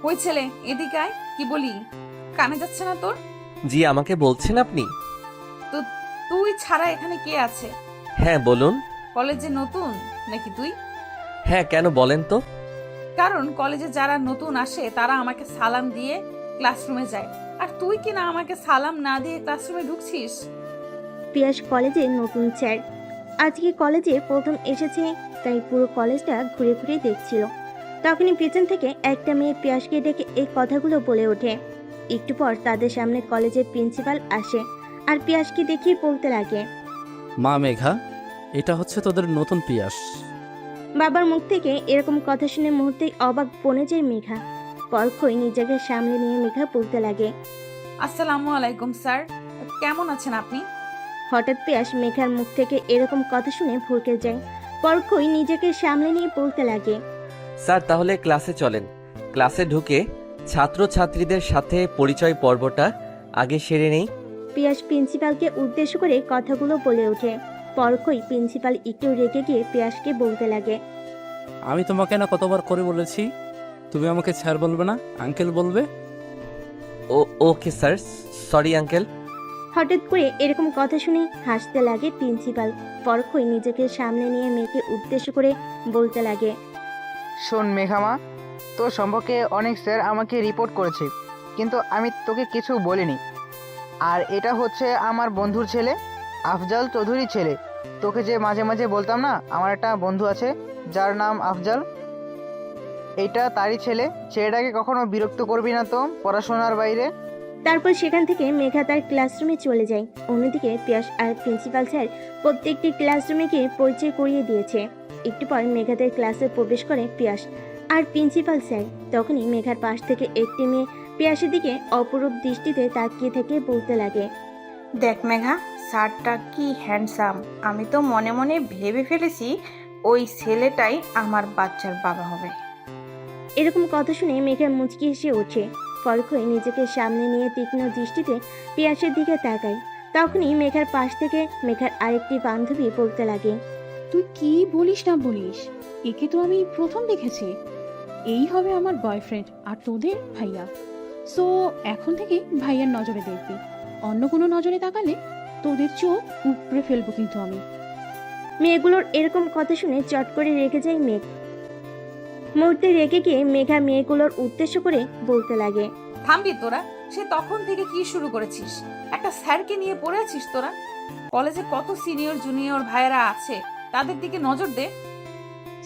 ওই ছেলে এদিকে আয়, কি বলি কানে যাচ্ছে না তোর? জি, আমাকে বলছেন আপনি? তো তুই ছাড়া এখানে কে আছে? হ্যাঁ বলুন। কলেজে নতুন নাকি তুই? হ্যাঁ, কেন বলেন তো? কারণ কলেজে যারা নতুন আসে তারা আমাকে সালাম দিয়ে ক্লাসরুমে যায়, আর তুই কি না আমাকে সালাম না দিয়ে ক্লাসরুমে ঢুকছিস? পিয়াস কলেজে নতুন স্যার, আজকে কলেজে প্রথম এসেছে, তাই পুরো কলেজটা ঘুরে ঘুরে দেখছিল। তখনই পিছন থেকে একটা মেয়ে পিয়াসকে ডেকে এই কথাগুলো বলে ওঠে। একটু পর তাদের সামনে কলেজের প্রিন্সিপাল আসে আর পিয়াসকে দেখিয়ে বলতে লাগে, মা মেঘা, এটা হচ্ছে তোদের নতুন পিয়াস। বাবার মুখ থেকে এরকম কথা শুনে মুহূর্তেই অবাক বনে যায় মেঘা। পরক্ষই নিজেকে সামলে নিয়ে মেঘা বলতে লাগে, আসসালামু আলাইকুম স্যার, কেমন আছেন আপনি? হঠাৎ পিয়াস মেঘার মুখ থেকে এরকম কথা শুনে ভরকে যায়। পরক্ষই নিজেকে সামলে নিয়ে বলতে লাগে, স্যার, তাহলে ক্লাসে চলেন। ক্লাসে ঢুকে ছাত্রছাত্রীদের সাথে পরিচয় পর্বটা আগে সেরে নেই। পিয়াস প্রিন্সিপালকে উদ্দেশ্য করে কথাগুলো বলে ওঠে। পরক্ষই প্রিন্সিপাল একটু রেগে গিয়ে পিয়াসকে বলতে লাগে, আমি তোমাকে না কতবার করে বলেছি তুমি আমাকে স্যার বলবে না, আঙ্কেল বলবে। ও ওকে স্যার, সরি আঙ্কেল। হঠাৎ করে এরকম কথা শুনে হাসতে লাগে প্রিন্সিপাল। পরক্ষই নিজেকে সামনে নিয়ে মেয়েকে উদ্দেশ্য করে বলতে লাগে, শোন মেঘামা, তোর সম্পর্কে অনেক স্যার আমাকে রিপোর্ট করেছে, কিন্তু আমি তোকে কিছু বলিনি। আর এটা হচ্ছে আমার বন্ধুর ছেলে, আফজাল চৌধুরীর ছেলে। তোকে যে মাঝে মাঝে বলতাম না আমার একটা বন্ধু আছে যার নাম আফজাল, এইটা তারই ছেলে। ছেলেটাকে কখনো বিরক্ত করবি না তো পড়াশোনার বাইরে। তারপর সেখান থেকে মেঘা তার ক্লাসরুমে চলে যায়। অন্যদিকে পিয়াস আর প্রিন্সিপাল স্যার প্রত্যেকটি ক্লাসরুমে গিয়ে পরিচয় করিয়ে দিয়েছে। একটু পর মেঘাদের ক্লাসে প্রবেশ করে পিয়াস আর প্রিন্সিপাল স্যার। তখনই মেঘার পাশ থেকে একটি মেয়ে পিয়াসের দিকে অপরূপ দৃষ্টিতে তাকিয়ে থেকে বলতে লাগে, দেখ মেঘা, স্যারটা কি হ্যান্ডসাম। আমি তো মনে মনে ভেবে ফেলেছি ওই ছেলেটাই আমার বাচ্চার বাবা হবে। এরকম কথা শুনে মেঘা মুচকি এসে ওঠে। পরক্ষই নিজেকে সামনে নিয়ে তীক্ষ্ণ দৃষ্টিতে পিয়াসের দিকে তাকায়। তখনই মেঘার পাশ থেকে মেঘার আরেকটি বান্ধবী বলতে লাগে, তুই কি বলিস না বলিস, একে তো আমি প্রথম দেখেছি। এই হবে আমার বয়ফ্রেন্ড আর তোদের ভাইয়া। সো এখন থেকে ভাইয়ার নজরে দেখবি, অন্য কোনো নজরে তাকালে তোদের চোখ উপড়ে ফেলবো কিন্তু আমি। মেয়েগুলোর এরকম কথা শুনে চট করে রেগে যায় মেঘ। মুহূর্তে রেগে গিয়ে মেঘা মেয়েগুলোর উদ্দেশ্য করে বলতে লাগে, থামবি তোরা? সে তখন থেকে কি শুরু করেছিস? একটা স্যারকে নিয়ে পড়ে আছিস তোরা? কলেজে কত সিনিয়র জুনিয়র ভাইয়েরা আছে, তাদের দিকে নজর দে।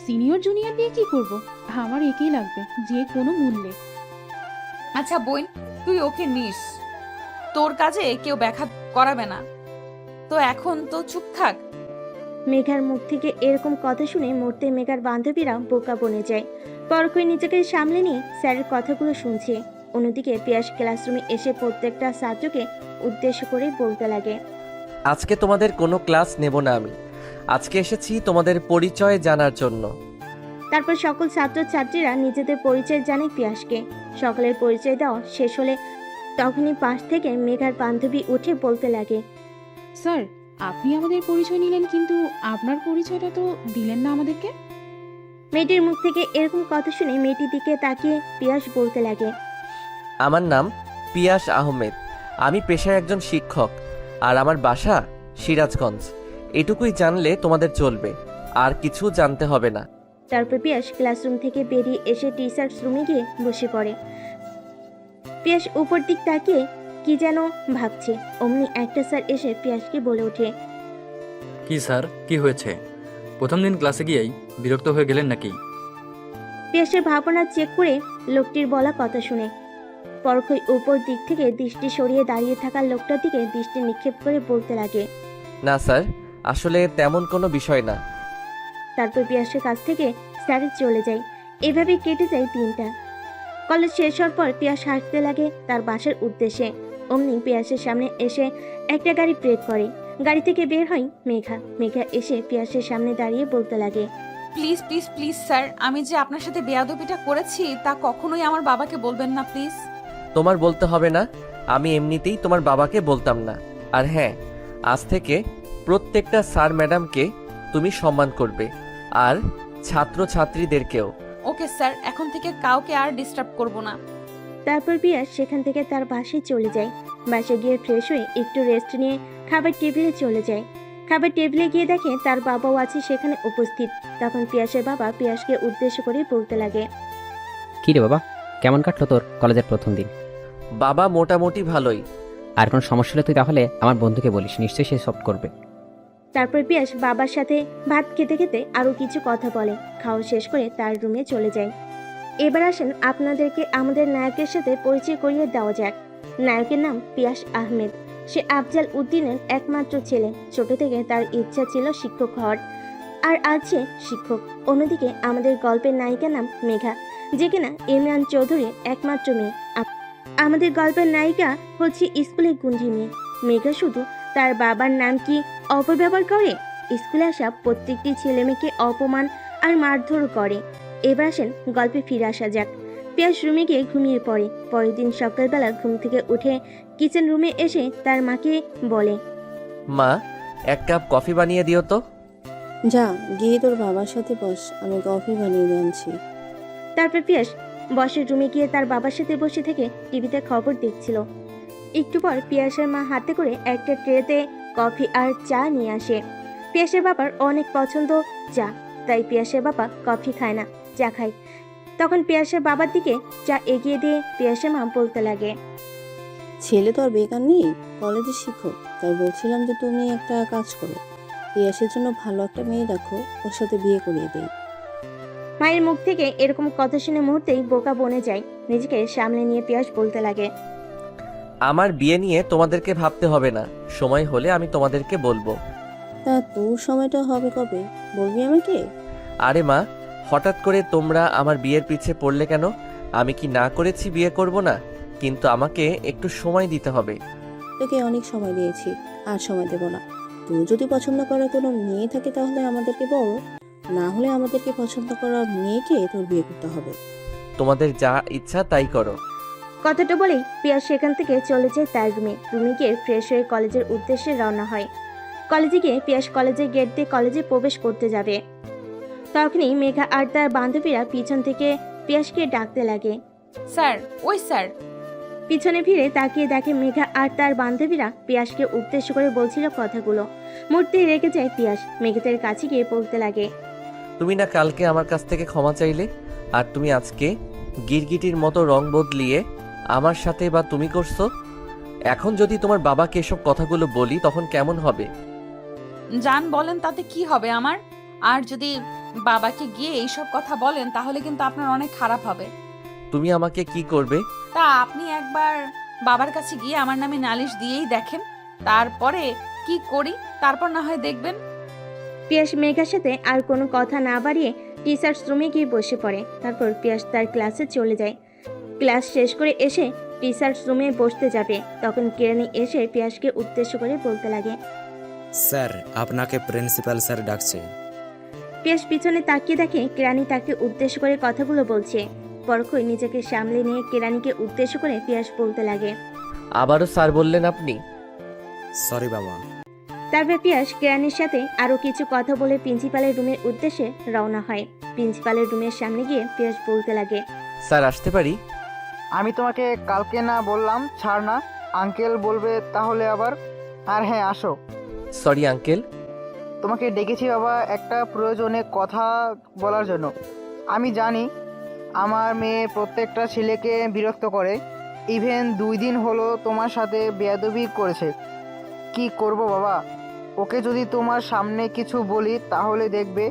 সিনিয়র জুনিয়র দিয়ে কি করব? আমার একেই লাগবে যে কোনো মূল্যে। আচ্ছা বোন, তুই ওকে নিস, তোর কাজে কেউ ব্যাঘাত করাবে না, তো এখন তো চুপ থাক। মেঘার মুখ থেকে এরকম কথা শুনে মুহূর্তে মেঘার বান্ধবীরা বোকা বনে যায়। পরক্ষই নিজেকে সামলে নিয়ে স্যারের কথাগুলো শুনছে। অন্যদিকে পিয়াস ক্লাসরুমে এসে প্রত্যেকটা ছাত্রকে উদ্দেশ্য করে বলতে লাগে, আজকে তোমাদের কোনো ক্লাস নেব না আমি। আজকে এসেছি তোমাদের পরিচয় জানার জন্য। তারপর সকল ছাত্রছাত্রীরা নিজেদের পরিচয় জানায় পিয়াসকে। সকলের পরিচয় দেওয়া শেষ হলে তখনই পাশ থেকে মেঘার বান্ধবী উঠে বলতে লাগে, স্যার, আপনি আমাদের পরিচয় নিলেন, কিন্তু আপনার পরিচয়টা তো দিলেন না আমাদেরকে। মেয়েটির মুখ থেকে এরকম কথা শুনে মেয়েটির দিকে তাকিয়ে পিয়াস বলতে লাগে, আমার নাম পিয়াস আহমেদ। আমি পেশায় একজন শিক্ষক, আর আমার বাসা সিরাজগঞ্জ। এটুকুই জানলে তোমাদের চলবে, আর কিছু জানতে হবে না। তারপর পিয়াস ক্লাসরুম থেকে বেরিয়ে এসে টিচার্স রুমে গিয়ে বসে পড়ে। পিয়াস উপর দিক তাকিয়ে কি যেন ভাবছে। অমনি একটা স্যার এসে পিয়াসকে বলে ওঠে, কি স্যার, কি হয়েছে? প্রথম দিন ক্লাসে গিয়েই বিরক্ত হয়ে গেলেন নাকি? পিয়াসের ভাবনা চেক করে লোকটির বলা কথা শুনে পরক্ষই উপর দিক থেকে দৃষ্টি সরিয়ে দাঁড়িয়ে থাকা লোকটার দিকে দৃষ্টি নিক্ষেপ করে বলতে লাগে, না স্যার, আসলে তেমন কোনো বিষয় না। তারপর পিয়াসের কাছ থেকে স্যার চলে যায়। এভাবে কেটে যায় দিনটা। কলেজ শেষ হওয়ার পর পিয়াস হাঁটতে লাগে তার বাসার উদ্দেশ্যে। অমনি পিয়াসের সামনে এসে একটা গাড়ি ব্রেক করে। গাড়ি থেকে বের হয় মেঘা। মেঘা এসে পিয়াসের সামনে দাঁড়িয়ে বলতে লাগে, প্লিজ প্লিজ প্লিজ স্যার, আমি যে আপনার সাথে বেয়াদবিটা করেছি তা কখনোই আমার বাবাকে বলবেন না প্লিজ। তোমার বলতে হবে না, আমি এমনিতেই তোমার বাবাকে বলতাম না। আর হ্যাঁ, আজ থেকে প্রত্যেকটা স্যার ম্যাডামকে তুমি সম্মান করবে, আর ছাত্রছাত্রীদেরকেও। ওকে স্যার, এখন থেকে কাউকে আর ডিস্টার্ব করব না। তারপর পিয়াস সেখান থেকে তার বাসায় চলে যায়। বাসায় গিয়ে ফ্রেশ হয়ে একটু রেস্ট নিয়ে খাবার টেবিলে চলে যায়। খাবার টেবিলে গিয়ে দেখে তার বাবাও আছে সেখানে উপস্থিত। তখন পিয়াসের বাবা পিয়াসকে উদ্দেশ্য করে বলতে লাগে, কী রে বাবা, কেমন কাটলো তোর কলেজের প্রথম দিন? বাবা মোটামুটি ভালোই। আর কোনো সমস্যা হলে তুই তাহলে আমার বন্ধুকে বলিস, নিশ্চয়ই সে সলভ করবে। তারপর পিয়াস বাবার সাথে ভাত খেতে খেতে আরো কিছু কথা বলে। খাওয়া শেষ করে তার রুমে চলে যায়। এবার আসেন আপনাদেরকে আমাদের নায়কের সাথে পরিচয় করিয়ে দেওয়া যাক। নায়কের নাম পিয়াস আহমেদ। সে আফজাল উদ্দিনের একমাত্র ছেলে। ছোট থেকে তার ইচ্ছা ছিল শিক্ষক হওয়ার, আর আজ সে শিক্ষক। অন্যদিকে আমাদের গল্পের নায়িকার নাম মেঘা, যে কিনা ইমরান চৌধুরীর একমাত্র মেয়ে। আমাদের গল্পের নায়িকা হচ্ছে স্কুলের গুঞ্জি মেয়ে। মেঘা শুধু তার বাবার নাম কি অপব্যবহার করে, স্কুলে আসা প্রত্যেকটি ছেলে মেয়েকে অপমান আর মারধর করে। এবার আসেন গল্পে ফিরে আসা যাক। পিয়াস রুমে গিয়ে ঘুমিয়ে পড়ে। পরের দিন সকালবেলা ঘুম থেকে উঠে কিচেন রুমে এসে তার মাকে বলে, মা, এক কাপ কফি বানিয়ে দিও তো। যা গিয়ে তোর বাবার সাথে বস, আমি কফি বানিয়ে দিয়ে আনছি। তারপর পিয়াস বসের রুমে গিয়ে তার বাবার সাথে বসে থেকে টিভিতে খবর দেখছিল। একটু পর পিয়াসের মা হাতে করে একটা ট্রেতে কফি আর চা নিয়ে আসে। পিয়াসের বাবার অনেক পছন্দ চা, তাই পিয়াসের বাবা কফি খায় না, চা খায়। তখন পিয়াসের বাবার দিকে চা এগিয়ে দিয়ে পিয়াসের মা বলতে লাগে, ছেলে তো আর বেকার নেই, কলেজের শিক্ষক, তাই বলছিলাম যে তুমি একটা কাজ করো, পিয়াসের জন্য ভালো একটা মেয়ে দেখো, ওর সাথে বিয়ে করিয়ে দেই। মায়ের মুখ থেকে এরকম কথা শুনে মুহূর্তেই বোকা বনে যায়। নিজেকে সামলে নিয়ে পিয়াস বলতে লাগে, আমার বিয়ে নিয়ে তোমাদেরকে ভাবতে হবে না, সময় হলে আমি তোমাদেরকে বলবো। তা তোর সময়টা হবে কবে, বলবি আমাকে? আরে মা, হঠাৎ করে তোমরা আমার বিয়ের পিছে পড়লে কেন? আমি কি না করেছি বিয়ে করব না? কিন্তু আমাকে একটু সময় দিতে হবে। তোকে অনেক সময় দিয়েছি, আর সময় দেব না। তুই যদি পছন্দ করা কোনো মেয়ে থাকে তাহলে আমাদেরকে বল, না হলে আমাদেরকে পছন্দ করা মেয়েকে তোর বিয়ে করতে হবে। তোমাদের যা ইচ্ছা তাই করো। কথাটা বলেই পিয়াস সেখান থেকে চলে যায় তার রুমে। রুমে গিয়ে ফ্রেশ হয়ে কলেজের উদ্দেশ্যে রওনা হয়। কলেজে গিয়ে পিয়াস কলেজের গেট দিয়ে কলেজে প্রবেশ করতে যাবে। তখনই মেঘা আর তার বান্ধবীরা পিছন থেকে পিয়াসকে ডাকতে লাগে। স্যার, ওই স্যার। পিছনে ফিরে তাকিয়ে দেখে মেঘা আর তার বান্ধবীরা পিয়াসকে উদ্দেশ্য করে বলছিল কথাগুলো। মুহূর্তেই রেগে যায় পিয়াস। মেঘাদের কাছে গিয়ে বলতে লাগে, তুমি না কালকে আমার কাছ থেকে ক্ষমা চাইলে, আর তুমি আজকে গিরগিটির মতো রং বদলিয়ে আমার সাথে বা তুমি করছো। এখন যদি তোমার বাবাকে এসব কথাগুলো বলি তখন কেমন হবে? জান বলেন তাতে কি হবে আমার? আর যদি বাবাকে গিয়ে এইসব কথা বলেন তাহলে কিন্তু আপনার অনেক খারাপ হবে। তুমি আমাকে কি করবে? তা আপনি একবার বাবার কাছে গিয়ে আমার নামে নালিশ দিয়েই দেখেন, তারপরে কি করি তারপর না হয় দেখবেন। পিয়াস মেঘার সাথে আর কোনো কথা না বাড়িয়ে টিচার্স রুমে গিয়ে বসে পড়ে। তারপর পিয়াস তার ক্লাসে চলে যায়। ক্লাস শেষ করে এসে টিচার্স রুমে বসতে যাবে, তখন কেরানি এসে পিয়াসকে উদ্দেশ্য করে বলতে লাগে, স্যার, আপনাকে প্রিন্সিপাল স্যার ডাকছে। পিয়াস পিছনে তাকিয়ে দেখে কেরানি তাকে উদ্দেশ্য করে কথাগুলো বলছে। পরক্ষই নিজেকে সামলে নিয়ে কেরানিকে উদ্দেশ্য করে পিয়াস বলতে লাগে, আবারও স্যার বললেন আপনি? সরি বাবা। তারপর পিয়াস কেরানির সাথে আরো কিছু কথা বলে প্রিন্সিপালের রুমের উদ্দেশ্যে রওনা হয়। প্রিন্সিপালের রুমের সামনে গিয়ে পিয়াস বলতে লাগে, স্যার আসতে পারি? আমি তোমাকে কালকে না বললাম ছাড় না, আঙ্কেল বলবে তাহলে আবার। আর হ্যাঁ, আসো। Sorry uncle. তোমাকে ডেকেছি বাবা একটা প্রয়োজনে কথা বলার জন্য। আমি জানি আমার মেয়ে প্রত্যেকটা ছেলেকে বিরক্ত করে, ইভেন 2 দিন হলো তোমার সাথে বেয়াদবি করেছে। কি করব বাবা, ওকে যদি তোমার সামনে কিছু বলি তাহলে দেখবে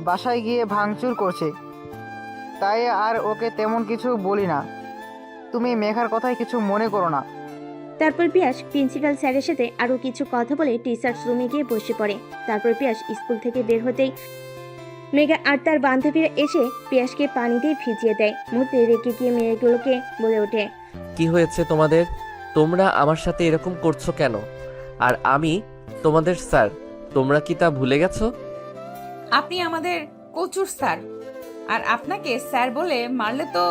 বাসায় গিয়ে ভাঙচুর করছে, তাই আর ওকে তেমন কিছু বলি না। তুমি মেঘার কথায় কিছু মনে করো না। তারপর পিয়াস প্রিন্সিপাল স্যারের সাথে আরো কিছু কথা বলে টিচার্স রুমে গিয়ে বসে পড়ে। তারপর পিয়াস স্কুল থেকে বের হতেই মেঘা আর তার বান্ধবীরা এসে পিয়াসকে পানি দিয়ে ভিজিয়ে দেয়। মুহূর্তে রেগে গিয়ে মেয়েগুলোকে বলে ওঠে, কি হয়েছে তোমাদের? তোমরা আমার সাথে এরকম করছো কেন? আর আমি তোমাদের স্যার, তোমরা কি তা ভুলে গেছো? আপনি আমাদের কোচুর স্যার, আর আপনাকে স্যার বলে মারলে তো।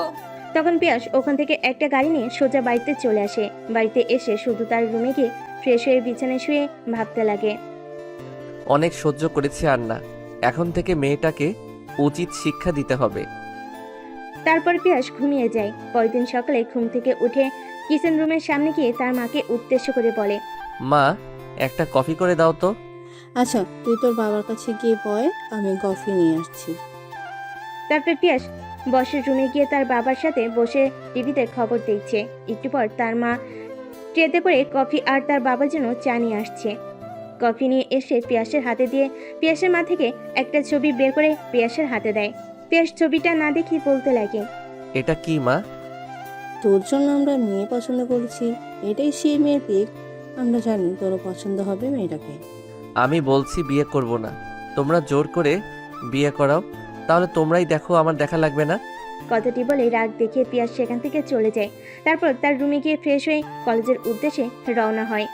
তখন পিয়াস ওখান থেকে একটা গাড়ি নিয়ে সোজা বাড়িতে চলে আসে। বাড়িতে এসে শুধু তার রুমে গিয়ে ফ্রেশ হয়ে বিছানায় শুয়ে ভাবতে লাগে, অনেক সহ্য করেছি আর না, এখন থেকে মেয়েটাকে উচিত শিক্ষা দিতে হবে। তারপর পিয়াস ঘুমিয়ে যায়। পরদিন সকালে ঘুম থেকে উঠে কিচেন রুমের সামনে গিয়ে তার মাকে উদ্দেশ্য করে বলে, মা, একটা কফি করে দাও তো। আচ্ছা, তুই তোর বাবার কাছে গিয়ে বয়, আমি কফি নিয়ে আসছি। তারপর পিয়াস বসের রুমে গিয়ে তার বাবার সাথে বসে টিভিতে খবর দেখছে। একটু পর তার মা ট্রেতে করে কফি আর তার বাবার জন্য চা নিয়ে আসছে। কফি নিয়ে এসে পিয়াসের হাতে দিয়ে পিয়াসের মা থেকে একটা ছবি বের করে পিয়াসের হাতে দেয়। পিয়াস ছবিটা না দেখে বলতে লাগে, এটা কি মা? তোর জন্য আমরা মেয়ে পছন্দ করেছি, এটাই সেই মেয়ের পিক। আমরা জানি তোরও পছন্দ হবে মেয়েটাকে। আমি বলছি বিয়ে করব না, তোমরা জোর করে বিয়ে করাও, তাহলে তোমরাই দেখো, আমার দেখা লাগবে না। কথাটি বলে রাগ দেখে পিয়াস সেখান থেকে চলে যায়। তারপর তার রুমে গিয়ে ফ্রেশ হয়ে কলেজের উদ্দেশ্যে রওনা হয়।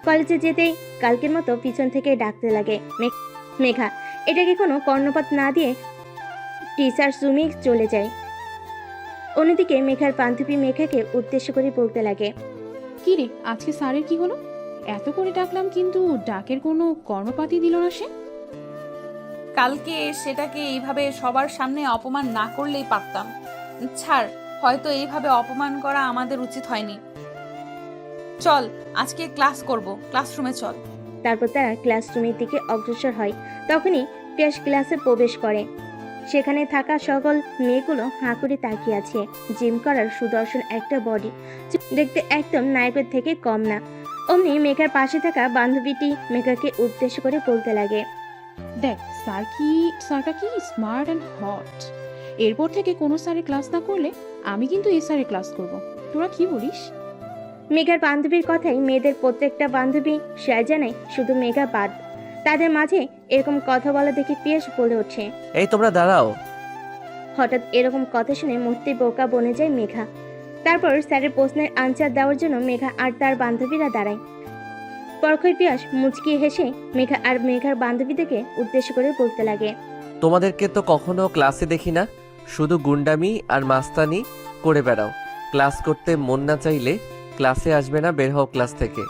কলেজে যেতেই কালকের মতো পিছন থেকে ডাকতে লাগে, মেঘা। এটাকে কোনো কর্ণপাত না দিয়ে টিচার্স রুমে চলে যায়। অন্যদিকে মেঘার বান্ধবী মেঘাকে উদ্দেশ্য করে বলতে লাগে, কি রে, আজকে স্যারের কি হলো? এত করে ডাকলাম কিন্তু ডাকের কোনো কর্ণপাতই দিল না সে। কালকে সেটাকে এইভাবে সবার সামনে অপমান না করলেই পারতাম। ছাড়, হয়তো এইভাবে অপমান করা আমাদের উচিত হয়নি। চল, আজকে ক্লাস করব, ক্লাসরুমে চল। তারপর তারা ক্লাসরুমের দিকে অগ্রসর হয়। তখনই পিয়াস ক্লাসে প্রবেশ করে। সেখানে থাকা সকল মেয়েগুলো হাঁ করে তাকিয়ে আছে। জিম করার সুদর্শন একটা বডি, দেখতে একদম নায়কের থেকে কম না। অমনি মেঘার পাশে থাকা বান্ধবীটি মেঘাকে উদ্দেশ্য করে বলতে লাগে, দেখ, স্যারটা কি স্মার্ট অ্যান্ড হট। এরপর থেকে কোনো স্যারের ক্লাস না করলে আমি কিন্তু এই স্যারের ক্লাস করব। তোরা কি বলিস? মেঘার বান্ধবীর কথাই মেয়েদের প্রত্যেকটা বান্ধবী সায় জানায়, শুধু মেঘা বাদ। তাদের মাঝে এরকম কথা বলা দেখে পিয়াস বলে ওঠে। এই তোমরা দাঁড়াও। হঠাৎ এরকম কথা শুনে মূর্তি বোকা বনে যায় মেঘা। তারপর স্যারের প্রশ্নের আনসার দেওয়ার জন্য মেঘা আর তার বান্ধবীরা দাঁড়ায়। পরক্ষই পিয়াস মুচকি হেসে মেঘা আর মেঘার বান্ধবীদেরকে উদ্দেশ্য করে বলতে লাগে, তোমাদেরকে তো কখনো ক্লাসে দেখি না, শুধু গুন্ডামি আর মাস্তানি করে বেড়াও। ক্লাস করতে মন না চাইলে ক্লাসে আসবে না, বের হও ক্লাস থেকে।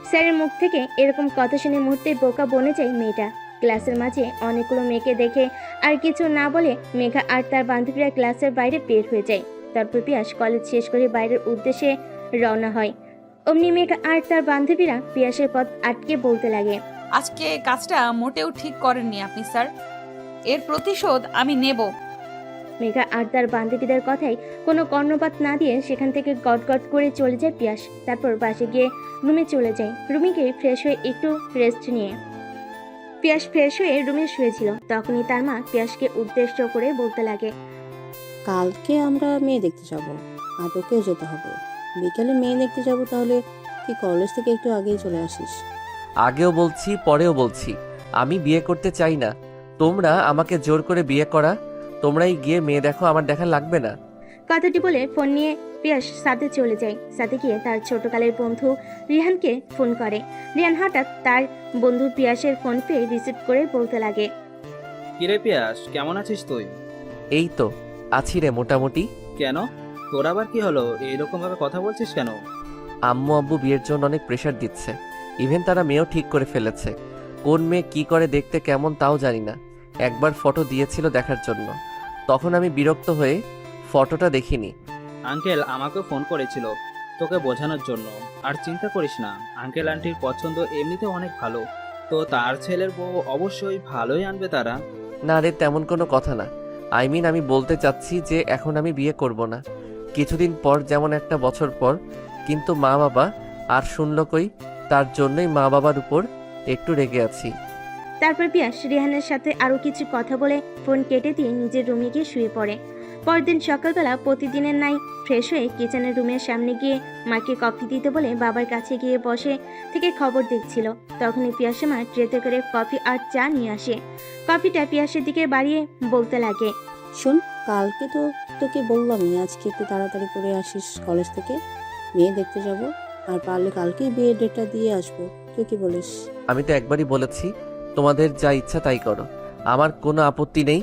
স্যারের মুখ থেকে এরকম কথা শুনে মুহূর্তে বোকা বনে যায় মেয়েটা। ক্লাসের মাঝে অনেকগুলো মেয়েকে দেখে আর কিছু না বলে মেঘা আর তার বান্ধবীরা ক্লাসের বাইরে বের হয়ে যায়। তারপর পিয়াস কলেজ শেষ করে বাইরের উদ্দেশ্যে রওনা হয়। অমনি মেঘা আর তার বান্ধবীরা পিয়াসের পথ আটকে বলতে লাগে, আজকে কাজটা মোটেও ঠিক করেননি আপনি স্যার, এর প্রতিশোধ আমি নেব। মেঘা আর তার বান্ধবীদের কথাই কোনো কর্ণপাত না দিয়ে সেখান থেকে গটগট করে চলে যায় পিয়াস। তারপর বাসে গিয়ে রুমে চলে যায়। রুমে গিয়ে ফ্রেশ হয়ে একটু রেস্ট নিয়ে পিয়াস ফ্রেশ হয়ে রুমে শুয়েছিল। তখনই তার মা পিয়াসকে উদ্দেশ্য করে বলতে লাগে, কালকে আমরা মেয়ে দেখতে যাব, আর তোকেও যেতে হবে। বিকেলে মেয়ে দেখতে যাব, তাহলে তুই কলেজ থেকে একটু আগেই চলে আসিস। আগেও বলছি, পরেও বলছি, আমি বিয়ে করতে চাই না। তোমরা আমাকে জোর করে বিয়ে করা, তোমরাই গিয়ে মেয়ে দেখো, আমার দেখা লাগবে না। কথাটি বলে ফোন নিয়ে পিয়াস সাথে চলে যায়। সাথে গিয়ে তার ছোটকালের বন্ধু রিহানকে ফোন করে। রিহান হঠাৎ তার বন্ধু পিয়াসের ফোন পেয়ে রিসিভ করে বলতে লাগে, কিরে পিয়াস, কেমন আছিস তুই? এই তো আছি রে, মোটামুটি। কেন, তোর আবার কি হলো? এইরকম ভাবে কথা বলছিস কেন? আম্মু আব্বু বিয়ের জন্য অনেক প্রেশার দিচ্ছে। ইভেন তারা মেয়েও ঠিক করে ফেলেছে। কোন মেয়ে কি করে, দেখতে কেমন তাও জানি না। একবার ফটো দিয়েছিল দেখার জন্য, তখন আমি বিরক্ত হয়ে ফটোটা দেখিনি। আঙ্কেল আমাকে ফোন করেছিল তোকে বোঝানোর জন্য। আর চিন্তা করিস না, আঙ্কেল আন্টির পছন্দ এমনিতে অনেক ভালো, তো তার ছেলের বউ অবশ্যই ভালোই আনবে তারা। না রে, তেমন কোনো কথা না। আমি বলতে চাচ্ছি যে এখন আমি বিয়ে করব না, কিছুদিন পর, যেমন একটা বছর পর। কিন্তু মা বাবা আর শুনল কই, তার জন্যই মা বাবার উপর একটু রেগে আছি। তারপর পিয়াস রিহানের সাথে আরো কিছু কথা বলে ফোন কেটে দিয়ে নিজের রুমে গিয়ে শুয়ে পড়ে। পরদিন সকালবেলা প্রতিদিনের নাই ফ্রেশ হয়ে কিচেনের রুমের সামনে গিয়ে মাকে কফি দিতে বলে বাবার কাছে গিয়ে বসে থেকে খবর দেখছিল। তখনই পিয়াসের মা ট্রেতে করে কফি আর চা নিয়ে আসে। কফিটা পিয়াসের দিকে বাড়িয়ে বলতে লাগে, শোন, কালকে তো তোকে বললামই আজকে একটু তাড়াতাড়ি করে আসিস কলেজ থেকে, মেয়ে দেখতে যাব। আর পারলে কালকেই বিয়ের ডেটটা দিয়ে আসবো। তুই কি বলিস? আমি তো একবারই বলেছি, তোমাদের যা ইচ্ছা তাই করো, আমার কোনো আপত্তি নেই।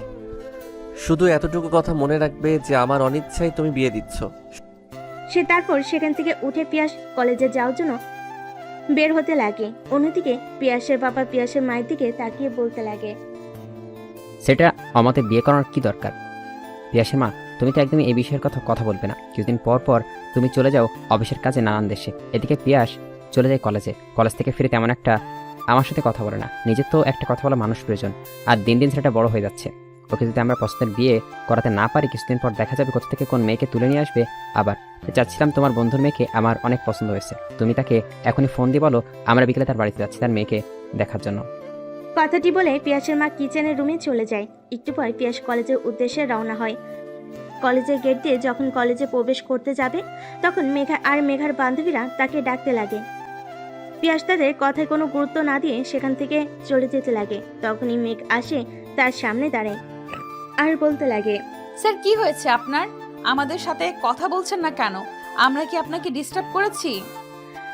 শুধু এতটুকু কথা মনে রাখবে যে আমার অনিচ্ছায় তুমি বিয়ে দিচ্ছ। সে তারপর সেখান থেকে উঠে পিয়াস কলেজে যাওয়ার জন্য বের হতে লাগে। অন্যদিকে পিয়াসের বাবা পিয়াসের মায়ের দিকে তাকিয়ে বলতে লাগে, সেটা আমাদের বিয়ে করার কি দরকার? পিয়াসের মা, তুমি তো একদমই এই বিষয়ের কথা বলবে না। কিছুদিন পর পর তুমি চলে যাও অফিসের কাজে নানান দেশে। এদিকে পিয়াস চলে যায় কলেজে। কলেজ থেকে ফিরে তেমন একটা আমার সাথে কথা বলে না। নিজের তো একটা কথা বলা মানুষ প্রয়োজন। আর দিন দিন ছেলেটা বড় হয়ে যাচ্ছে। ওকে যদি আমরা পছন্দের বিয়ে করাতে না পারি, কিছুদিন পর দেখা যাবে কোথা থেকে কোন মেয়েকে তুলে নিয়ে আসবে। আবার চাচ্ছিলাম তোমার বন্ধুর মেয়েকে আমার অনেক পছন্দ হয়েছে। তুমি তাকে এখনই ফোন দিয়ে বলো আমরা বিকেলে তার বাড়িতে যাচ্ছি তার মেয়েকে দেখার জন্য। কথাটি বলে পিয়াসের মা কিচেনের রুমে চলে যায়। একটু পর পিয়াস কলেজের উদ্দেশ্যে রওনা হয়। কলেজের গেট দিয়ে যখন কলেজে প্রবেশ করতে যাবে, তখন মেঘা আর মেঘার বান্ধবীরা তাকে ডাকতে লাগে। পিয়াস তাদের কথায় কোনো গুরুত্ব না দিয়ে সেখান থেকে চলে যেতে লাগে। তখনই মেঘ আসে তার সামনে দাঁড়ায় আর বলতে লাগে, স্যার কি হয়েছে আপনার? আমাদের সাথে কথা বলছেন না কেন? আমরা কি আপনাকে ডিস্টার্ব করেছি?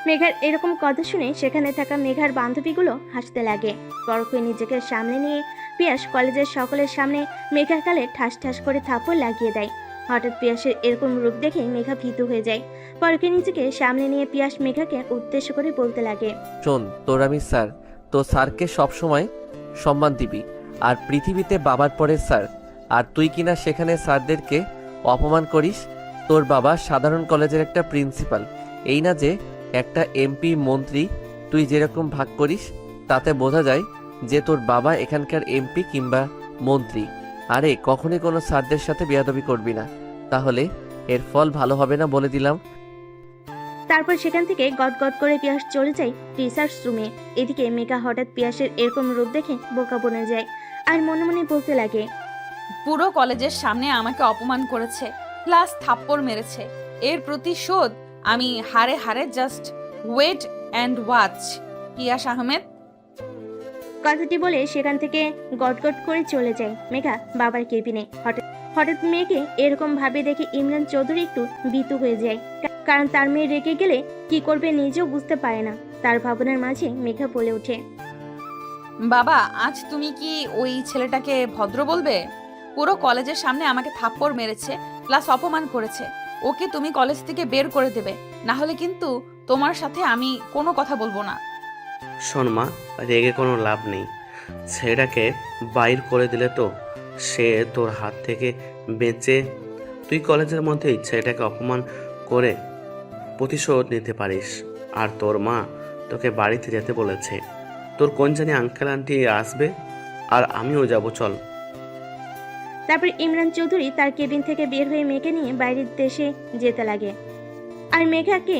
মেঘার এরকম কথা শুনে সেখানে থাকা মেঘার বান্ধবীগুলো হাসতে লাগে। পরক্ষণে নিজেকে সামনে নিয়ে পিয়াস কলেজের সকলের সামনে মেঘার গালে ঠাস ঠাস করে থাপ্পড় লাগিয়ে দেয়। হঠাৎ পিয়াসের এরকম রূপ দেখে মেঘা ভীতু হয়ে যায়। পরকে নিজেকে সামনে নিয়ে পিয়াস মেঘাকে উদ্দেশ্য করে বলতে লাগে, শোন, তোর আমি স্যার, তো স্যারকে সবসময় সম্মান দিবি। আর পৃথিবীতে বাবার পরে স্যার, আর তুই কিনা সেখানে স্যারদেরকে অপমান করিস। তোর বাবা সাধারণ কলেজের একটা প্রিন্সিপাল, এই না যে একটা এমপি মন্ত্রী। তুই যেরকম ভাগ করিস তাতে বোঝা যায় যে তোর বাবা এখানকার এমপি কিংবা মন্ত্রী। আরে কখনই কোনো স্যারদের সাথে বেয়াদবি করবি না, তাহলে এর ফল ভালো হবে না বলে দিলাম। তারপর সেখান থেকে গটগট করে পিয়াস চলে যায় রিসার্চ রুমে। এদিকে মেঘা হঠাৎ পিয়াসের এরকম রূপ দেখে বোকা বনে যায় আর মনে মনে বলতে লাগে, পুরো কলেজের সামনে আমাকে অপমান করেছে, প্লাস থাপ্পড় মেরেছে। এর প্রতিশোধ আমি হারে হারে জাস্ট ওয়েট অ্যান্ড ওয়াচ। পিয়াস আহমেদ। কথাটি বলে সেখান থেকে গটগট করে চলে যায় মেঘা বাবার কেবিনে। হঠাৎ মেয়েকে এরকম ভাবে দেখে ইমরান চৌধুরী একটু ভীতু হয়ে যায়, কারণ তার মেয়ে রেগে গেলে কি করবে নিজেও বুঝতে পারে না। তার ভাবনার মাঝে মেঘা বলে ওঠে, বাবা, আজ তুমি কি ওই ছেলেটাকে ভদ্র বলবে? পুরো কলেজের সামনে আমাকে থাপ্পড় মেরেছে, প্লাস অপমান করেছে। ওকে তুমি কলেজ থেকে বের করে দেবে, না হলে কিন্তু তোমার সাথে আমি কোনো কথা বলবো না। শোন মা, রেগে কোনো লাভ নেই। ছেলেটাকে বাইর করে দিলে তো সে তোর হাত থেকে বেঁচে তুই কলেজের মধ্যেই ছেলেটাকে অপমান করে প্রতিশোধ নিতে পারিস। আর তোর মা তোকে বাড়িতে যেতে বলেছে। তোর কোন জানি আঙ্কেল আন্টি আসবে, আর আমিও যাব, চল। তারপর ইমরান চৌধুরী তার কেবিন থেকে বের হয়ে মেয়েকে নিয়ে বাইরের দেশে যেতে লাগে। আর মেঘাকে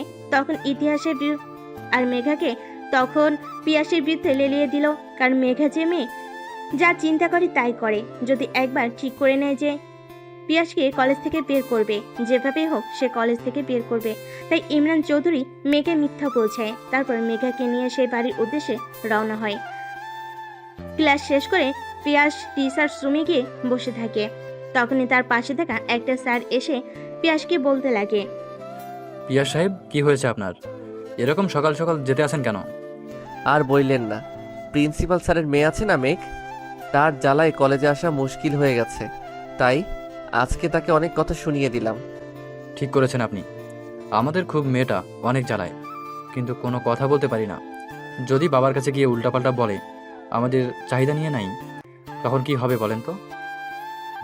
তখন পিয়াসের বিরুদ্ধে লেলিয়ে দিল। কারণ মেঘা যে মেয়ে, যা চিন্তা করে তাই করে। যদি একবার ঠিক করে নেয় যে পিয়াসকে কলেজ থেকে বের করবে, যেভাবেই হোক সে কলেজ থেকে বের করবে, তাই ইমরান চৌধুরী মেয়েকে মিথ্যা বলছে। তারপর মেঘাকে নিয়ে সেই বাড়ির উদ্দেশ্যে রওনা হয়। ক্লাস শেষ করে পিয়াস রিসার্চ রুমে গিয়ে বসে থাকে। তখনই তার পাশে থাকা একটা স্যার এসে পিয়াসকে বলতে লাগে, পিয়াস সাহেব, কি হয়েছে আপনার? এরকম সকাল সকাল যেতে আসেন কেন? আর বললেন না, প্রিন্সিপাল স্যারের মেয়ে আছে না মেঘ, তার জ্বালায় কলেজে আসা মুশকিল হয়ে গেছে, তাই আজকে তাকে অনেক কথা শুনিয়ে দিলাম। ঠিক করেছেন আপনি। আমাদের খুব মেয়েটা অনেক জ্বালায়, কিন্তু কোনো কথা বলতে পারি না। যদি বাবার কাছে গিয়ে উল্টাপাল্টা বলে আমাদের চাহিদা নিয়ে নাই, তখন কি হবে বলেন তো?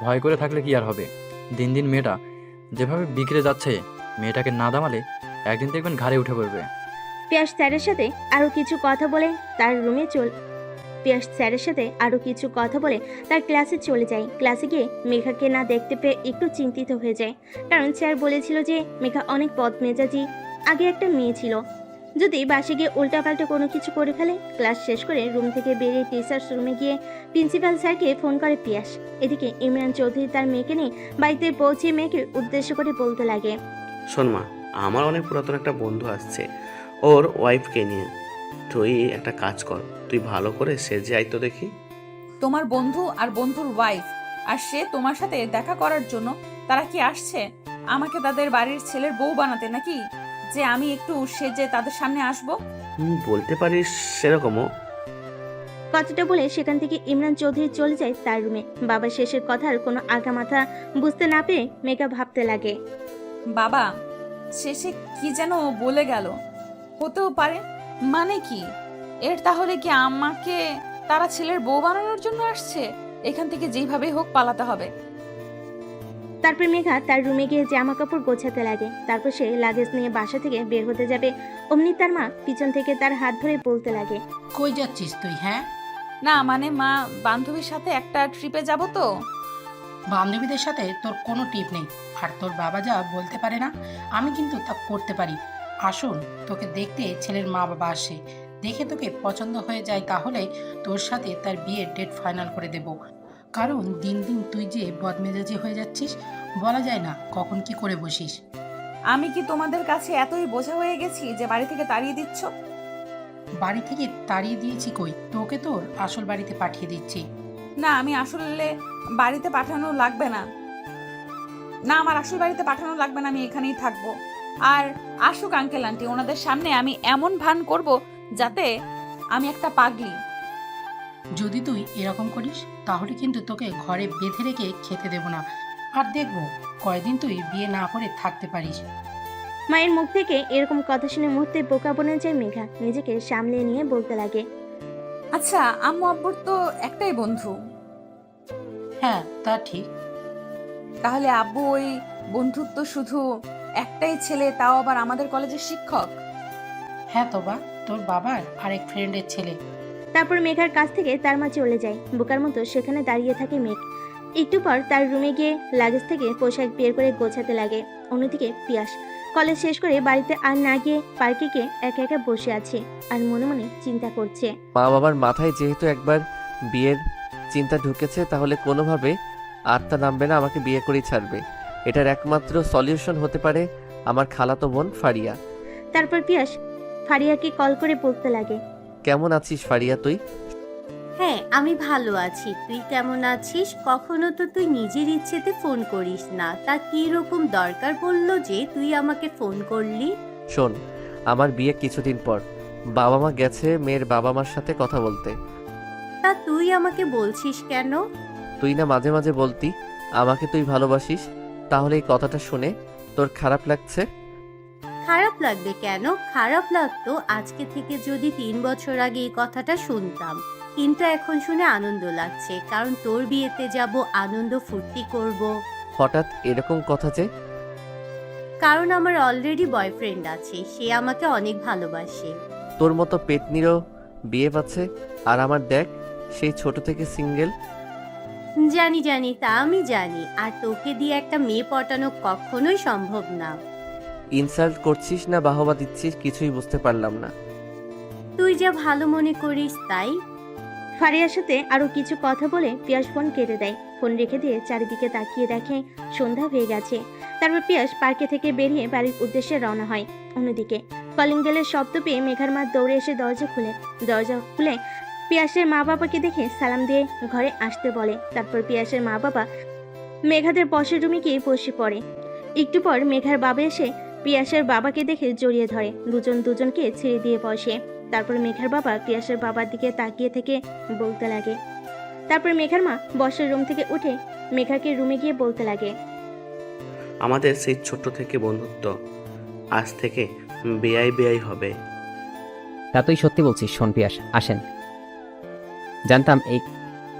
ভয় করে থাকলে কি আর হবে? দিন দিন মেয়েটা যেভাবে বিগড়ে যাচ্ছে, মেয়েটাকে না দামালে একদিন দেখবেন ঘাড়ে উঠে পড়বে। পিয়াস স্যারের সাথে আরো কিছু কথা বলে তার ক্লাসে চলে যায়। ক্লাসে গিয়ে মেঘাকে না দেখতে পেয়ে একটু চিন্তিত হয়ে যায়, কারণ স্যার বলেছিল যে মেঘা অনেক বদমেজাজি, আগে একটা মেয়ে ছিল। যদি বাসে গিয়ে উল্টাপাল্টা কোনো কিছু করে ফেলে। ক্লাস শেষ করে রুম থেকে বেরিয়ে টিচার্স রুমে গিয়ে প্রিন্সিপাল স্যারকে ফোন করে পিয়াস। এদিকে ইমরান চৌধুরী তার মেয়েকে নিয়ে বাড়িতে পৌঁছে মেয়েকে উদ্দেশ্য করে বলতে লাগে, শোন মা, আমার অনেক পুরাতন একটা বন্ধু আসছে ওর ওয়াইফকে নিয়ে। তুই একটা কাজ কর, তুই ভালো করে সেজে আয় তো দেখি। তোমার বন্ধু আর বন্ধুর ওয়াইফ আর সে তোমার সাথে দেখা করার জন্য তারা কি আসছে? আমাকে তাদের বাড়ির ছেলের বউ বানাতে নাকি, যে আমি একটু সেজে তাদের সামনে আসবো? বলতে পারিস সেরকমও। কথাটা বলে সেখান থেকে ইমরান চৌধুরী চলে যায় তার রুমে। বাবা শেষের কথার কোনো আগামাথা বুঝতে না পেরে মেঘা ভাবতে লাগে, বাবা শেষে কি যেন বলে গেল, হতেও পারে মানে কি এর? তাহলে কি আমাকে তারা ছেলের বউ বানানোর জন্য আসছে? এখান থেকে যেইভাবে হোক পালাতে হবে। তারপর মেঘা তার রুমে গিয়ে জামা কাপড় গোছাতে লাগে। তারপর সে লাগেজ নিয়ে বাসা থেকে বের হতে যাবে, অমনি তার মা পিছন থেকে তার হাত ধরে বলতে লাগে, কই যাচ্ছিস তুই? হ্যাঁ, না মানে মা, বান্ধবীর সাথে একটা ট্রিপে যাব তো। বান্ধবীদের সাথে তোর কোনো টিপ নেই, আর তোর বাবা যা বলতে পারে না, আমি কিন্তু তা করতে পারি। আসুন, তোকে দেখতে ছেলের মা বাবা আসে, দেখে তোকে পছন্দ হয়ে যায় তাহলে তোর সাথে তার বিয়ের ডেট ফাইনাল করে দেব। কারণ দিন দিন তুই যে বদমেজাজি হয়ে যাচ্ছিস, বলা যায় না কখন কি করে বসিস। আমি কি তোমাদের কাছে এতই বোঝা হয়ে গেছি যে বাড়ি থেকে তাড়িয়ে দিচ্ছ? বাড়ি থেকে তাড়িয়ে দিয়েছি কই, তোকে তোর আসল বাড়িতে পাঠিয়ে দিচ্ছি। না, আমি আসলে বাড়িতে পাঠানো লাগবে না। না, আমার আসল বাড়িতে পাঠানো লাগবে না, আমি এখানেই থাকবো। আর আসুক আঙ্কেল আন্টি, ওনাদের সামনে আমি এমন ভান করব যাতে আমি একটা পাগলি। যদি তুই এরকম করিস তাহলে কিন্তু তোকে ঘরে বেঁধে রেখে খেতে দেব না, আর দেখবো কয়দিন তুই বিয়ে না করে থাকতে পারিস। মায়ের মুখ থেকে এরকম কথা শুনে মুহূর্তে বোকা বনে যায় মেঘা। নিজেকে সামলে নিয়ে বলতে লাগে, আচ্ছা, আম্মু আব্বুর তো একটাই বন্ধু, হ্যাঁ তা ঠিক। তাহলে আব্বু ওই বন্ধুত্ব শুধু একটাই ছেলে, তাও আবার আমাদের কলেজের শিক্ষক? হ্যাঁ তোবা, তোর বাবার আরেক ফ্রেন্ডের ছেলে। তারপর মেঘার কাছ থেকে তার মা চলে যায়। বোকার মতো সেখানে দাঁড়িয়ে থাকে মেঘ। একটু পর তার রুমে গিয়ে লাগেজ থেকে পোশাক বের করে গোছাতে লাগে। অন্যদিকে পিয়াস কলেজ শেষ করে বাড়িতে আর না গিয়ে পার্কে গিয়ে একা একা বসে আছে আর মনে মনে চিন্তা করছে। মা বাবার মাথায় যেহেতু একবার বিয়ের চিন্তা ঢুকেছে, তাহলে কোনোভাবে আত্মা নামবে না, আমাকে বিয়ে করেই ছাড়বে। এটার একমাত্র সলিউশন হতে পারে আমার খালাতো বোন ফারিয়া। তারপর পিয়াস ফারিয়াকে কল করে বলতে লাগে, কেমন আছিস ফারিয়া তুই? হ্যাঁ, আমি ভালো আছি। তুই কেমন আছিস? কখনো তো তুই নিজের ইচ্ছেতে ফোন করিস না। তা কি রকম দরকার পড়লো যে তুই আমাকে ফোন করলি? শোন, আমার বিয়ে কিছুদিন পর। বাবা মা গেছে মেয়ের বাবা মার সাথে কথা বলতে। তা তুই আমাকে বলছিস কেন? তুই না মাঝে মাঝে বলতি আমাকে তুই ভালোবাসিস, তাহলে এই কথাটা শুনে তোর খারাপ লাগছে? খারাপ লাগবে কেন? খারাপ লাগতো আজকে থেকে যদি 3 বছর আগে এই কথাটা শুনতাম, কিন্তু এখন শুনে আনন্দ লাগছে, কারণ তোর বিয়েতে যাব, আনন্দ ফুর্তি করব। হঠাৎ এরকম কথা যে? কারণ আমার অলরেডি বয়ফ্রেন্ড আছে, সে আমাকে অনেক ভালোবাসে। তোর মতো পেতনিরও বিয়ে পাচ্ছে, আর আমার দেখ সেই ছোট থেকে সিঙ্গেল। জানি জানি, তা আমি জানি, আর তোকে দিয়ে একটা মেয়ে পটানো কখনোই সম্ভব না। ইনসাল্ট করছিস না বাহবা দিচ্ছিস কিছুই বুঝতে পারলাম না। তুই যা ভালো মনে করিস তাই। ফারিয়ার সাথে আরো কিছু কথা বলে পিয়াস ফোন কেটে দেয়। ফোন রেখে দিয়ে চারিদিকে তাকিয়ে দেখে সন্ধ্যা হয়ে গেছে। তারপর পিয়াস পার্কে থেকে বেরিয়ে বাড়ির উদ্দেশ্যে রওনা হয়। অন্যদিকে কলিং বেলের শব্দ পেয়ে মেঘার মা দৌড়ে এসে দরজা খুলে পিয়াসের মা বাবাকে দেখে সালাম দিয়ে ঘরে আসতে বলে। তারপর পিয়াসের মা বাবা মেঘাদের বসের রুমে গিয়ে বসে পড়ে। একটু পর মেঘার বাবা এসে পিয়াসের বাবাকে দেখে জড়িয়ে ধরে, দুজনকে ছেড়ে দিয়ে বসে। তারপর মেঘার বাবা পিয়াসের বাবার দিকে তাকিয়ে থেকে বলতে লাগে। তারপর মেঘার মা বসের রুম থেকে উঠে মেঘাকে রুমে গিয়ে বলতে লাগে, আমাদের সেই ছোট্ট থেকে বন্ধুত্ব আজ থেকে বেয়াই হবে। তা তুই সত্যি বলছিস? শোন পিয়াস, আসেন। জানতাম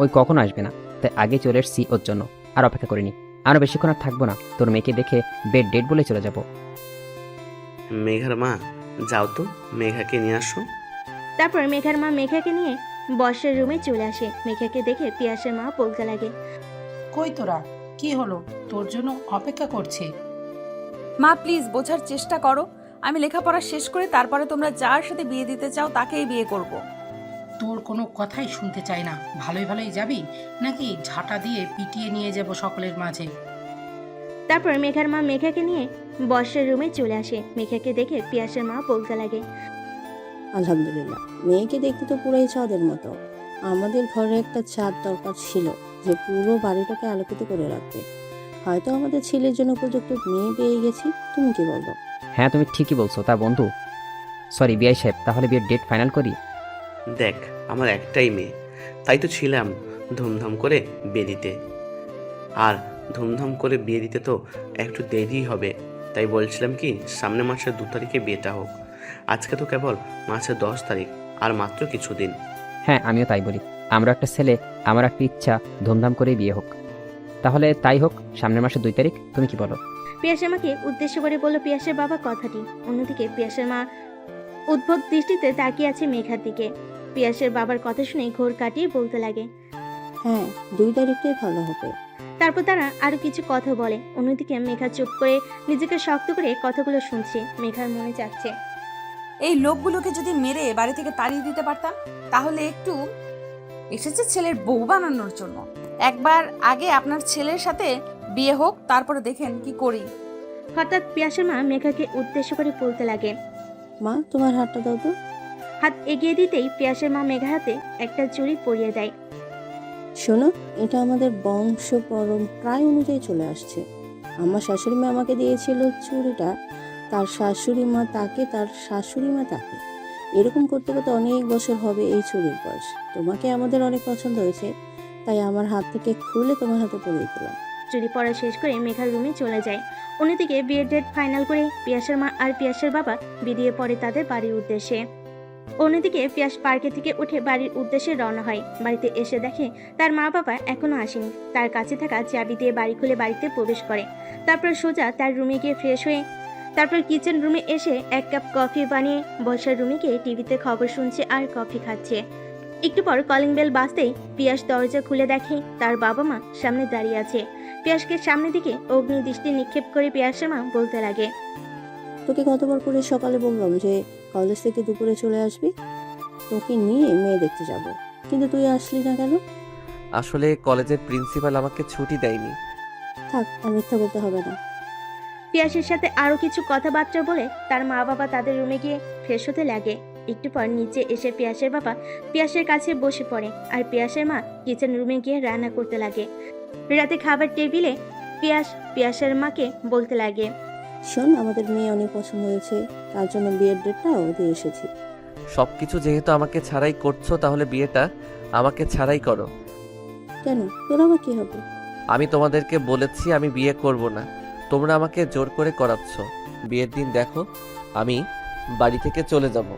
ওই কখনো আসবে না, তাই আগে চলে এসছি ওর জন্য। আর অপেক্ষা করিনি, আরও বেশিক্ষণ আর থাকবো না। তোর মেয়েকে দেখে বেড ডেট বলে চলে যাব। মেঘার মা, যাও তো মেঘাকে নিয়ে আসো। তারপর মেঘার মা মেঘাকে নিয়ে বসের রুমে চলে আসে। মেঘাকে দেখে পিয়াসের মা বলতে লাগে, কই তোরা, কি হলো? তোর জন্য অপেক্ষা করছে। মা প্লিজ বোঝার চেষ্টা করো, আমি লেখাপড়া শেষ করে তারপরে তোমরা যার সাথে বিয়ে দিতে চাও তাকেই বিয়ে করব। তোর কোনো কথাই শুনতে চাই না। ভালোই যাবি নাকি ঝাঁটা দিয়ে পিটিয়ে নিয়ে যাব সকলের মাঝে? তারপর মেঘার মা মেঘাকে নিয়ে বসের রুমে চলে আসে। মেঘাকে দেখে পিয়াসের মা বলতে লাগে, আলহামদুলিল্লাহ, মেয়েকে দেখতে তো পুরাই চাঁদের মতো। আমাদের ঘরে একটা চাঁদ দরকার ছিল যে পুরো বাড়িটাকে আলোকিত করে রাখবে। হয়তো আমাদের ছেলের জন্য উপযুক্ত মেয়ে পেয়ে গেছি। তুমি কি বলো? হ্যাঁ, তুমি ঠিকই বলছো। তা বন্ধু, সরি বিআই সাহেব, তাহলে বিয়ের ডেট ফাইনাল করি? দেখ, আমার একটাই মেয়ে, তাই তো ছিলাম ধুমধাম করে বিয়ে দিতে। আর ধুমধাম করে বিয়ে দিতে তো একটু দেরি হবে, তাই বলছিলাম কি সামনের মাসের 2 তারিখে বিয়েটা হোক। আজকে তো কেবল মাসের 10 তারিখ, আর মাত্র কিছুদিন। হ্যাঁ, আমিও তাই বলি। আমরা একটা ছেলে, আমার একটা ইচ্ছা ধুমধাম করে বিয়ে হোক। তাহলে তাই হোক, সামনের মাসের 2 তারিখ, তুমি কি বলো? পিয়াসের মাকে উদ্দেশ্য করে বলল পিয়াসের বাবা কথাটি। অন্যদিকে পিয়াসের মা উদ্ভট দৃষ্টিতে তাকিয়ে আছে মেঘার দিকে। পিয়াসের বাবার কথা শুনে ঘোর কাটিয়ে বলতে লাগে, হ্যাঁ 2 তারিখটাই ভালো হবে। তারপর তারা আরো কিছু কথা বলে। অন্যদিকে মেঘা চুপ করে নিজেকে শক্ত করে কথাগুলো শুনছে। মেঘার মনে যাচ্ছে, এই লোকগুলোকে যদি মেরে বাড়ি থেকে তাড়িয়ে দিতে পারতাম তাহলে একটু এসেছে ছেলের বউ বানানোর জন্য। একবার আগে আপনার ছেলের সাথে বিয়ে হোক, তারপরে দেখেন কি করি। হঠাৎ পিয়াসের মা মেঘাকে উদ্দেশ্য করে বলতে লাগে। মা তোমার হাতটা দাও তো। হাত এগিয়ে দিতেই পিয়াসের মা মেঘার হাতে একটা চুড়ি পরিয়ে দেয়। শোনো, এটা আমাদের বংশ পরম্পরায় অনুযায়ী চলে আসছে। আমার শাশুড়ি মা আমাকে দিয়েছিল চুড়িটা, তার শাশুড়ি মা তাকে, তার শাশুড়ি মা তাকে, এরকম করতে করতে অনেক বছর হবে এই চুড়ির বয়স। তোমাকে আমাদের অনেক পছন্দ হয়েছে, তাই আমার হাত থেকে খুলে তোমার হাতে পরিয়ে দিলাম। চুরি পড়া শেষ করে মেঘার রুমে চলে যায়। অন্যদিকে বিয়ের ডেট ফাইনাল করে পিয়াসের মা আর পিয়াসের বাবা বেরিয়ে পড়ে তাদের বাড়ির উদ্দেশ্যে। অন্যদিকে পিয়াস পার্কে থেকে উঠে বাড়ির উদ্দেশ্যে রওনা হয়। বাড়িতে এসে দেখে তার মা বাবা এখনো আসেনি। তার কাছে থাকা চাবি দিয়ে বাড়ি খুলে বাড়িতে প্রবেশ করে। তারপর সোজা তার রুমে গিয়ে ফ্রেশ হয়ে তারপর কিচেন রুমে এসে 1 কাপ কফি বানিয়ে বসার রুমে গিয়ে টিভিতে খবর শুনছে আর কফি খাচ্ছে। একটু পর কলিং বেল বাজতেই পিয়াস দরজা খুলে দেখে তার বাবা মা সামনে দাঁড়িয়ে আছে। পিয়াসকে সামনের দিকে অগ্নি দৃষ্টি নিক্ষেপ করে পিয়াসের মা বলতে লাগে, তোকে কতবার করে সকালে বললাম যে কলেজ থেকে দুপুরে চলে আসবি, তোকে নিয়ে মেয়ে দেখতে যাব, কিন্তু তুই আসলি না কেন? আসলে কলেজের প্রিন্সিপাল আমাকে ছুটি দেয়নি। থাক, আর মিথ্যা বলতে হবে না। পিয়াসের সাথে আরো কিছু কথাবার্তা বলে তার মা বাবা তাদের রুমে গিয়ে ফ্রেশ হতে লাগে। একটু পর নিচে এসে পিয়াসের বাবা পিয়াসের কাছে বসে পড়ে আর পিয়াসের মা কিচেন রুমে গিয়ে রান্না করতে লাগে। রাতে খাবার টেবিলে পিয়াসের মাকে বলতে লাগে, শোন, আমাদের মেয়ে অনেক পছন্দ হয়েছে, তার জন্য বিয়ের ডেটটাও দিয়ে এসেছি। সবকিছু যেহেতু আমাকে ছাড়াই করছো, তাহলে বিয়েটা আমাকে ছাড়াই করো। কেন, তোর আবার কি হবে? আমি তোমাদেরকে বলেছি আমি বিয়ে করব না, তোমরা আমাকে জোর করে করাচ্ছ। বিয়ের দিন দেখো আমি বাড়ি থেকে চলে যাব।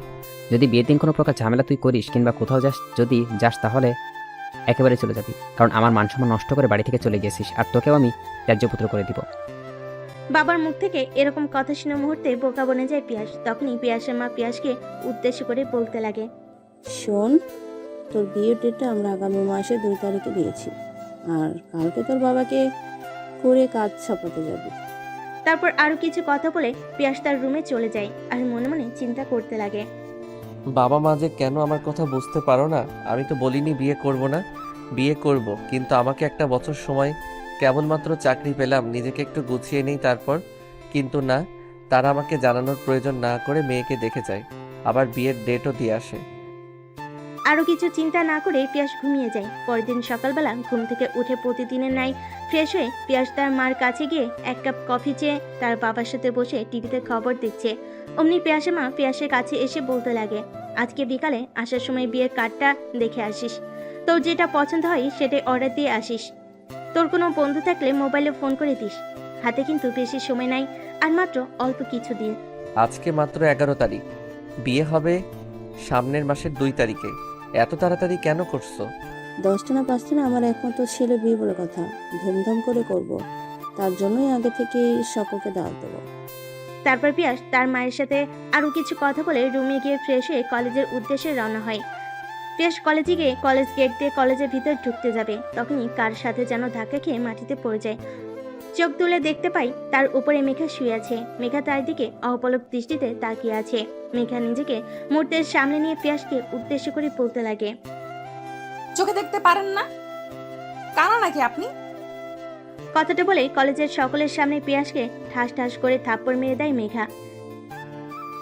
যদি বিয়ের দিন কোনো প্রকার ঝামেলা তুই করিস কিংবা কোথাও যদি যাস তাহলে একেবারে চলে যাবি, কারণ আমার মান সম্মান নষ্ট করে বাড়ি থেকে চলে গেছিস, আর তোকেও আমি ত্যায্যপুত্র করে দিব। বাবার মুখ থেকে এরকম কথা শুনে মুহূর্তে বোকা বনে যায় পিয়াস। তখনই পিয়াসের মা পিয়াসকে উদ্দেশ্য করে বলতে লাগে, শোন, তোর বিয়ের ডেটটা আমরা আগামী মাসে 2 তারিখে দিয়েছি, আর কালকে তোর বাবাকে করে কাজ ছাপাতে যাবি। তারপর আরো কিছু কথা বলে পিয়াস তার রুমে চলে যায় আর মনে মনে চিন্তা করতে লাগে। বাবা মা যে কেন আমার কথা বুঝতে পারো না? আমি তো বলিনি বিয়ে করব না, বিয়ে করব, কিন্তু আমাকে একটা বছর সময়, কেবলমাত্র চাকরি পেলাম, নিজেকে একটু গুছিয়ে নেই তারপর। কিন্তু না, তারা আমাকে জানানোর প্রয়োজন না করে মেয়েকে দেখে যায়, আবার বিয়ের ডেটও দিয়ে আসে। আরো কিছু চিন্তা না করে পিয়াস ঘুমিয়ে যায়। পরের দিন সকালবেলা ঘুম থেকে উঠে প্রতিদিনের ন্যায় ফ্রেশ হয়ে পিয়াস তার মার কাছে গিয়ে 1 কাপ কফি চেয়ে তার বাবার সাথে বসে টিভিতে খবর দেখছে। অমনি পিয়াসের মা পিয়াসের কাছে এসে বলতে লাগে, আজকে বিকালে আসার সময় বিয়ের কার্ডটা দেখে আসিস, তোর যেটা পছন্দ হয় সেটাই অর্ডার দিয়ে আসিস। তোর কোনো বন্ধু থাকলে মোবাইলে ফোন করে দিস। হাতে কিন্তু বেশি সময় নাই, আর মাত্র অল্প কিছু দিন। আজকে মাত্র 11 তারিখ, বিয়ে হবে সামনের মাসের 2 তারিখে। এত তাড়াতাড়ি কেন করছো? 10টা না 5টা না, আমার একমাত্র ছেলে বিয়ে বলে কথা, ধুমধাম করে করব, তার জন্যই আগে থেকেই সকলকে দাওয়াত দেবো। তারপর পিয়াস তার মায়ের সাথে আরো কিছু কথা বলে রুমে গিয়ে ফ্রেশ হয়ে কলেজের উদ্দেশ্যে রওনা হয়। পিয়াস কলেজে গিয়ে কলেজ গেট দিয়ে কলেজের ভিতর ঢুকতে যাবে, তখনই কার সাথে যেন ধাক্কা খেয়ে মাটিতে পড়ে যায়। চোখ তুলে দেখতে পাই তার উপরে মেঘা শুয়ে আছে। মেঘা তার দিকে অপলক দৃষ্টিতে তাকিয়ে আছে। মেঘা নিজেকে মুহূর্তের সামনে নিয়ে পিয়াসকে উদ্দেশ্য করে বলতে লাগে, চোখে দেখতে পারেন না? কানা নাকি আপনি? কথাটা বলে কলেজের সকলের সামনে পিয়াসকে ঠাস ঠাস করে থাপ্পড় মেরে দেয় মেঘা।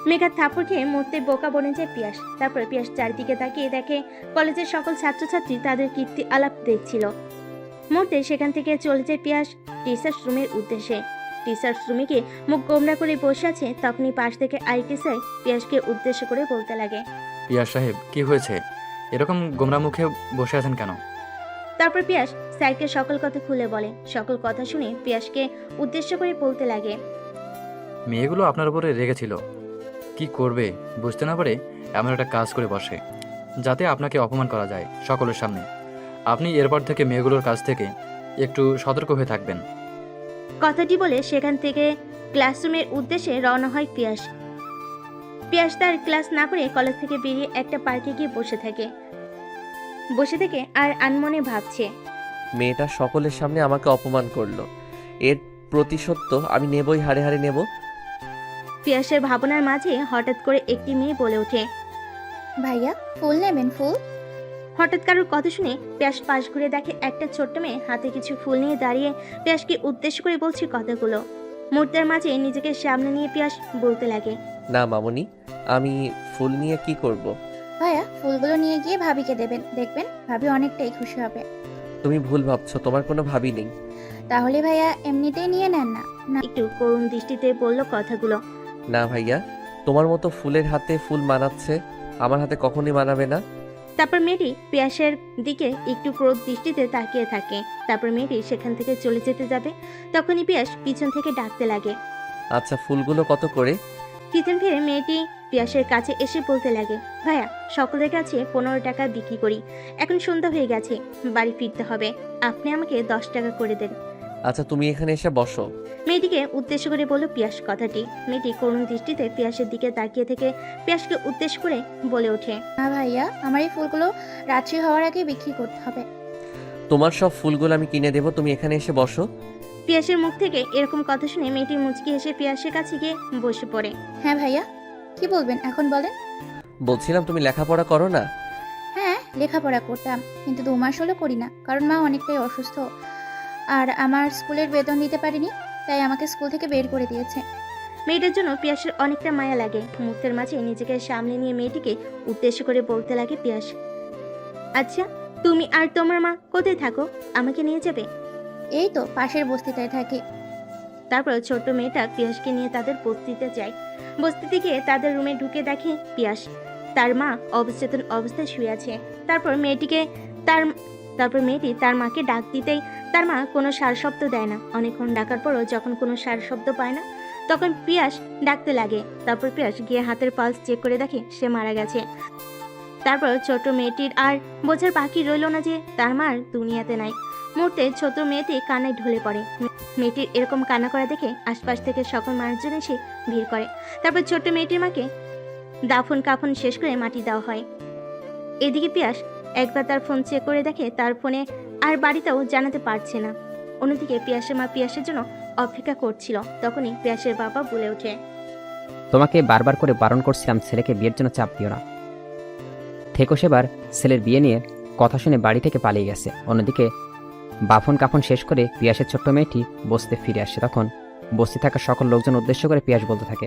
মেঘার থাপ্পড় খেয়ে মুহূর্তে বোকা বনে যায় পিয়াস। তারপর পিয়াস চারিদিকে তাকিয়ে দেখে কলেজের সকল ছাত্রছাত্রী তাদের কীর্তি আলাপ দেখছিল। মুহূর্তে সেখান থেকে চলে যায় পিয়াস টিচার্স রুমের উদ্দেশ্যে। টিচার্স রুমে গিয়ে মুখ গোমড়া করে বসে আছে। তখনই পাশ থেকে আইটি স্যার পিয়াসকে উদ্দেশ্য করে বলতে লাগে, পিয়াস সাহেব, কি হয়েছে? এরকম গোমরা মুখে বসে আছেন কেন? তারপর পিয়াস স্যারকে সকল কথা খুলে বলে। সকল কথা শুনে পিয়াসকে উদ্দেশ্য করে বলতে লাগে, মেয়েগুলো আপনার উপরে রেগেছিল, কি করবে বুঝতে না পারে এমন একটা কাজ করে বসে যাতে আপনাকে অপমান করা যায় সকলের সামনে। আপনি এরপর থেকে মেয়েগুলোর কাছ থেকে একটু সতর্ক হয়ে থাকবেন। কথাটি বলে সেখান থেকে ক্লাসরুমের উদ্দেশ্যে রওনা হয় পিয়াস। পিয়াস তার ক্লাস না করে কলেজ থেকে বেরিয়ে একটা পার্কে গিয়ে বসে থেকে আর আনমনে ভাবছে, মেয়েটা সকলের সামনে আমাকে অপমান করলো, এর প্রতিশোধ তো আমি নেবই, হাড়ে হাড়ে নেব। পিয়াসের ভাবনার মাঝে হঠাৎ করে একটি মেয়ে বলে ওঠে, ভাইয়া ফুল নেবেন ফুল? হঠাৎ কারোর কথা শুনে পিয়াস পাশ ঘুরে দেখে একটা ছোট্ট মেয়ে হাতে কিছু ফুল নিয়ে দাঁড়িয়ে পিয়াসকে উদ্দেশ্য করে বলছে কথাগুলো। মুহূর্তের মাঝে নিজেকে সামনে নিয়ে পিয়াস বলতে লাগে, না মামুনি, আমি ফুল নিয়ে কি করব? ভাইয়া ফুলগুলো নিয়ে গিয়ে ভাবিকে দেবেন, দেখবেন ভাবি অনেকটাই খুশি হবে। তুমি ভুল ভাবছো, তোমার কোনো ভাবি নেই। তাহলে ভাইয়া এমনিতেই নিয়ে নেন না। একটু করুণ দৃষ্টিতে বলল কথাগুলো। না ভাইয়া, তোমার মতো ফুলের হাতে ফুল মানাচ্ছে, আমার হাতে কখনই মানাবে না। তারপর মেয়েটি পিয়াসের দিকে একটু ক্রোধ দৃষ্টিতে তাকিয়ে থাকে। তারপর মেয়েটি সেখান থেকে চলে যেতে যাবে, তখনই পিয়াস পিছন থেকে ডাকতে লাগে, আচ্ছা ফুলগুলো কত করে? পিছন ফিরে মেয়েটি পিয়াসের কাছে এসে বলতে লাগে, ভাইয়া সকলের কাছে 15 টাকা বিক্রি করি, এখন সন্ধ্যা হয়ে গেছে, বাড়ি ফিরতে হবে, আপনি আমাকে 10 টাকা করে দেন। আচ্ছা তুমি এখানে এসে বসো। মেয়েটিকে উদ্দেশ্য করে বলল পিয়াস কথাটি। মেয়েটি করুণ দৃষ্টিতে পিয়াসের দিকে তাকিয়ে থেকে পিয়াসকে উদ্দেশ্য করে বলে ওঠে, না ভাইয়া, আমার এই ফুলগুলো রাত্রি হওয়ার আগে বিক্রি করতে হবে। তোমার সব ফুলগুলো আমি কিনে দেবো, তুমি এখানে এসে বসো। পিয়াসের মুখ থেকে এরকম কথা শুনে মেয়েটি মুচকি হেসে পিয়াসের কাছে গিয়ে বসে পড়ে। হ্যাঁ ভাইয়া, কি বলবেন এখন বলেন। বলছিলাম তুমি লেখাপড়া করো না? হ্যাঁ লেখাপড়া করতাম, কিন্তু 2 মাস হলো করি না, কারণ মা অনেকটাই অসুস্থ আর আমার স্কুলের বেতন দিতে পারিনি, তাই আমাকে স্কুল থেকে বের করে দিয়েছে। মেয়েটার জন্য পিয়াসের অনেকটা মায়া লাগে। মুহূর্তের মাঝে নিজেকে সামনে নিয়ে মেয়েটিকে উদ্দেশ্য করে বলতে লাগে পিয়াস, আচ্ছা তুমি আর তোমার মা কোথায় থাকো, আমাকে নিয়ে যাবে? এই তো পাশের বস্তিটায় থাকি। তারপর ছোট্ট মেয়েটা পিয়াসকে নিয়ে তাদের বস্তিতে যায়। বস্তিতে গিয়ে তাদের রুমে ঢুকে দেখে পিয়াস, তার মা অবচেতন অবস্থায় শুয়ে আছে। তারপর মেয়েটি তার মাকে ডাক দিতেই তার মা কোনো সার শব্দ দেয় না। অনেকক্ষণ ডাকার পরও যখন কোনো সার শব্দ পায় না, তখন পিয়াস ডাকতে লাগে। তারপর পিয়াস গিয়ে হাতের পালস চেক করে দেখে সে মারা গেছে। তারপর ছোট মেয়েটির আর বোঝার বাকি রইল না যে তার মার দুনিয়াতে নাই। মুহূর্তে ছোট মেয়েটি কান্নায় ঢলে পড়ে। মেয়েটির এরকম কান্না করা দেখে আশপাশ থেকে সকল মানুষজন এসে ভিড় করে। তারপর ছোট্ট মেয়েটির মাকে দাফন কাফন শেষ করে মাটি দেওয়া হয়। এদিকে পিয়াস একবার তার ফোন চেক করে দেখে তার ফোনে আর বাড়িতেও জানাতে পারছে না। অন্যদিকে পিয়াসের মা পিয়াসের জন্য অপেক্ষা করছিল। তখনই পিয়াসের বাবা বলে ওঠে, তোমাকে বারবার করে বারণ করছিলাম ছেলেকে বিয়ের জন্য চাপ দিও না। থেকো সেবার ছেলের বিয়ে নিয়ে কথা শুনে বাড়ি থেকে পালিয়ে গেছে। অন্যদিকে বাফন কাফন শেষ করে পিয়াসের ছোট্ট মেয়েটি বসতে ফিরে আসে। তখন বসতে থাকা সকল লোকজন উদ্দেশ্য করে পিয়াস বলতে থাকে,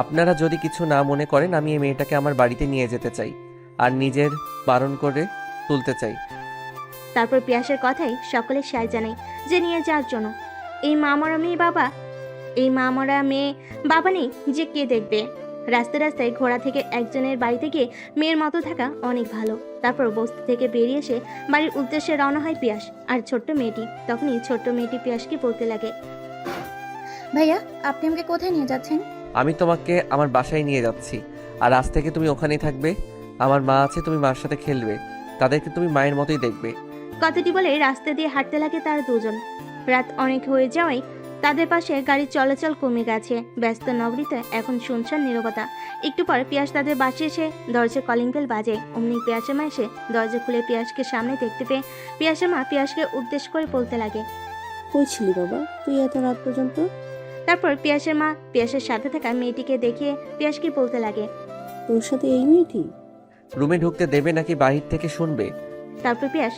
আপনারা যদি কিছু না মনে করেন, আমি এই মেয়েটাকে আমার বাড়িতে নিয়ে যেতে চাই আর নিজের বারণ করে তুলতে চাই। তারপর পিয়াসের কথাই সকলে সায় জানায় যে নিয়ে যাওয়ার জন্য। এই মা মরা মেয়ে বাবা নেই যে কে দেখবে। রাস্তায় রাস্তায় ঘোড়া থেকে একজনের বাড়িতে গিয়ে মেয়ের মতো থাকা অনেক ভালো। তারপর বস্তি থেকে বেরিয়ে এসে বাড়ির উদ্দেশ্যে রওনা হয় পিয়াস আর ছোট্ট মেয়েটি। তখনই ছোট্ট মেয়েটি পিয়াসকে বলতে লাগে, ভাইয়া আপনি আমাকে কোথায় নিয়ে যাচ্ছেন? আমি তোমাকে আমার বাসায় নিয়ে যাচ্ছি, আর আজ থেকে তুমি ওখানেই থাকবে। আমার মা আছে, তুমি মার সাথে খেলবে, তাদেরকে তুমি মায়ের মতোই দেখবে। কথাটি বলে রাস্তা দিয়ে হাঁটতে লাগে তারা দুজন। রাত অনেক হয়ে যাওয়ায় তাদের পাশে গাড়ির চলাচল কমে গেছে। ব্যস্ত নগরীতে এখন শুনশান নীরবতা। একটু পর পিয়াস তাদের বাসে এসে দরজার কলিং বেল বাজে। অমনি পিয়াসের মা এসে দরজা খুলে পিয়াসকে সামনে দেখতে পেয়ে পিয়াসের মা পিয়াসকে উদ্দেশ্য করে বলতে লাগে, কই ছিলি বাবা তুই এত রাত পর্যন্ত? তারপর পিয়াসের মা পিয়াসের সাথে থাকা মেয়েটিকে দেখিয়ে পিয়াসকে বলতে লাগে, তোর সাথে এই মেয়েটি? রুমে ঢুকতে দেবে নাকি বাহির থেকে শুনবে? তারপর পিয়াস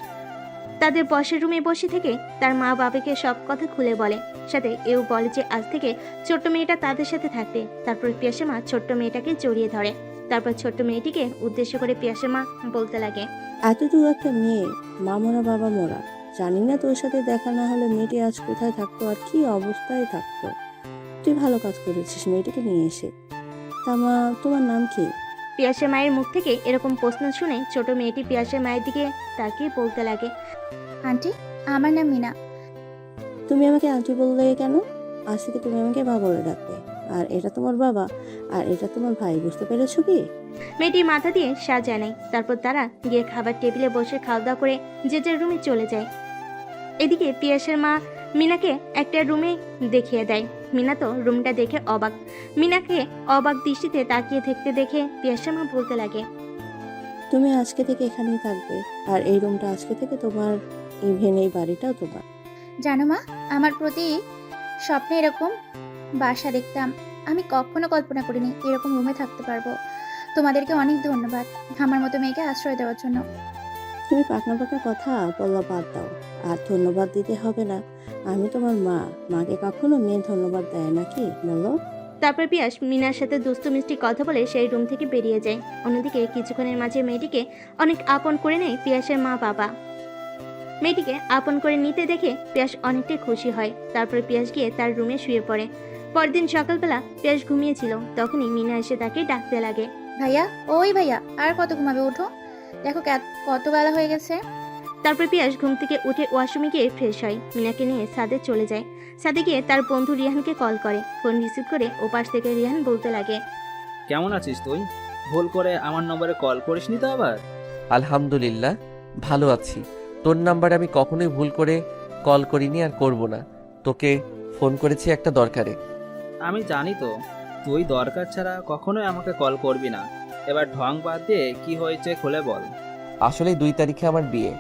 তাদের বসের রুমে বসে থেকে তার মা বাবাকে সব কথা খুলে বলে। সাথে এও বলে যে আজ থেকে ছোট্ট মেয়েটা তাদের সাথে থাকবে। তারপর পিয়াসের মা ছোট্ট মেয়েটাকে জড়িয়ে ধরে। তারপর ছোট্ট মেয়েটিকে উদ্দেশ্য করে পিয়াসের মা বলতে লাগে, এত দূর একটা মেয়ে, মা মরা বাবা মরা, জানি না তোর সাথে দেখা না হলে মেয়েটি আজ কোথায় থাকতো আর কি অবস্থায় থাকতো। তুই ভালো কাজ করেছিস মেয়েটিকে নিয়ে এসে। তা মা তোমার নাম কি? পিয়াসের মায়ের মুখ থেকে এরকম প্রশ্ন শুনে ছোট মেয়েটি পিয়াসের মায়ের দিকে তাকিয়ে বলতে লাগে, আন্টি আমার নাম মিনা। তুমি আমাকে আন্টি বললে কেন? আজ থেকে তুমি আমাকে বাবা বলে ডাকবে। আর এটা তোমার বাবা আর এটা তোমার ভাই, বুঝতে পেরেছো কি? মেয়েটি মাথা দিয়ে সাজা নেয়। তারপর তারা গিয়ে খাবার টেবিলে বসে খাওয়া দাওয়া করে যে যার রুমে চলে যায়। এদিকে পিয়াসের মা মিনাকে একটা রুমে দেখিয়ে দেয়। মিনা তো রুমটা দেখে অবাক। মিনাকে অবাক দৃষ্টিতে তাকিয়ে থাকতে দেখে পিয়াসের মা বলতে লাগে, তুমি আজকে থেকে এখানেই থাকবে, আর এই রুমটা আজকে থেকে তোমার, ইভেন এই বাড়িটাও তোমার। জানো মা, আমার প্রতি স্বপ্নে এরকম বাসা দেখতাম। আমি কখনো কল্পনা করিনি এরকম রুমে থাকতে পারবো। তোমাদেরকে অনেক ধন্যবাদ আমার মতো মেয়েকে আশ্রয় দেওয়ার জন্য। তুমি পাকনা পাকনা কথা বলা বাদ দাও, আর ধন্যবাদ দিতে হবে না। আমি তোমার মা, মাকে কখনো মেয়ে ধন্যবাদ দেয় নাকি বলো? তারপর পিয়াস মিনার সাথে দুষ্টু মিষ্টি কথা বলে সেই রুম থেকে বেরিয়ে যায়। অন্যদিকে কিছুক্ষণের মাঝে মেয়েটিকে অনেক আপন করে নেয় পিয়াসের মা বাবা। মেয়েটিকে আপন করে নিতে দেখে পিয়াস অনেকটাই খুশি হয়। তারপর পিয়াস গিয়ে তার রুমে শুয়ে পড়ে। পরদিন সকালবেলা পিয়াস ঘুমিয়েছিল, তখনই মিনা এসে তাকে ডাকতে লাগে। ভাইয়া, ওই ভাইয়া, আর কত ঘুমাবে? ওঠো, দেখো কত বেলা হয়ে গেছে। তারপর পিয়াস ঘুম থেকে উঠে ওয়াশরুমে গিয়ে ফ্রেশ হয়। মিনাকে নিয়ে ছাদে চলে যায়। ছাদে গিয়ে তার বন্ধু রিহানকে কল করে। ফোন রিসিভ করে ওপাশ থেকে রিহান বলতে লাগে, কেমন আছিস তুই? ভুল করে আমার নম্বরে কল করিসনি তো আবার? আলহামদুলিল্লাহ ভালো আছি। তোর নাম্বার আমি কখনোই ভুল করে কল করিনি আর করব না। তোকে ফোন করেছি একটা দরকারে। আমি জানি তো, তুই দরকার ছাড়া কখনোই আমাকে কল করবি না। এবার ঢং বাদ দিয়ে কি হয়েছে খুলে বল। আসলে 2 তারিখে আমার বিয়ে,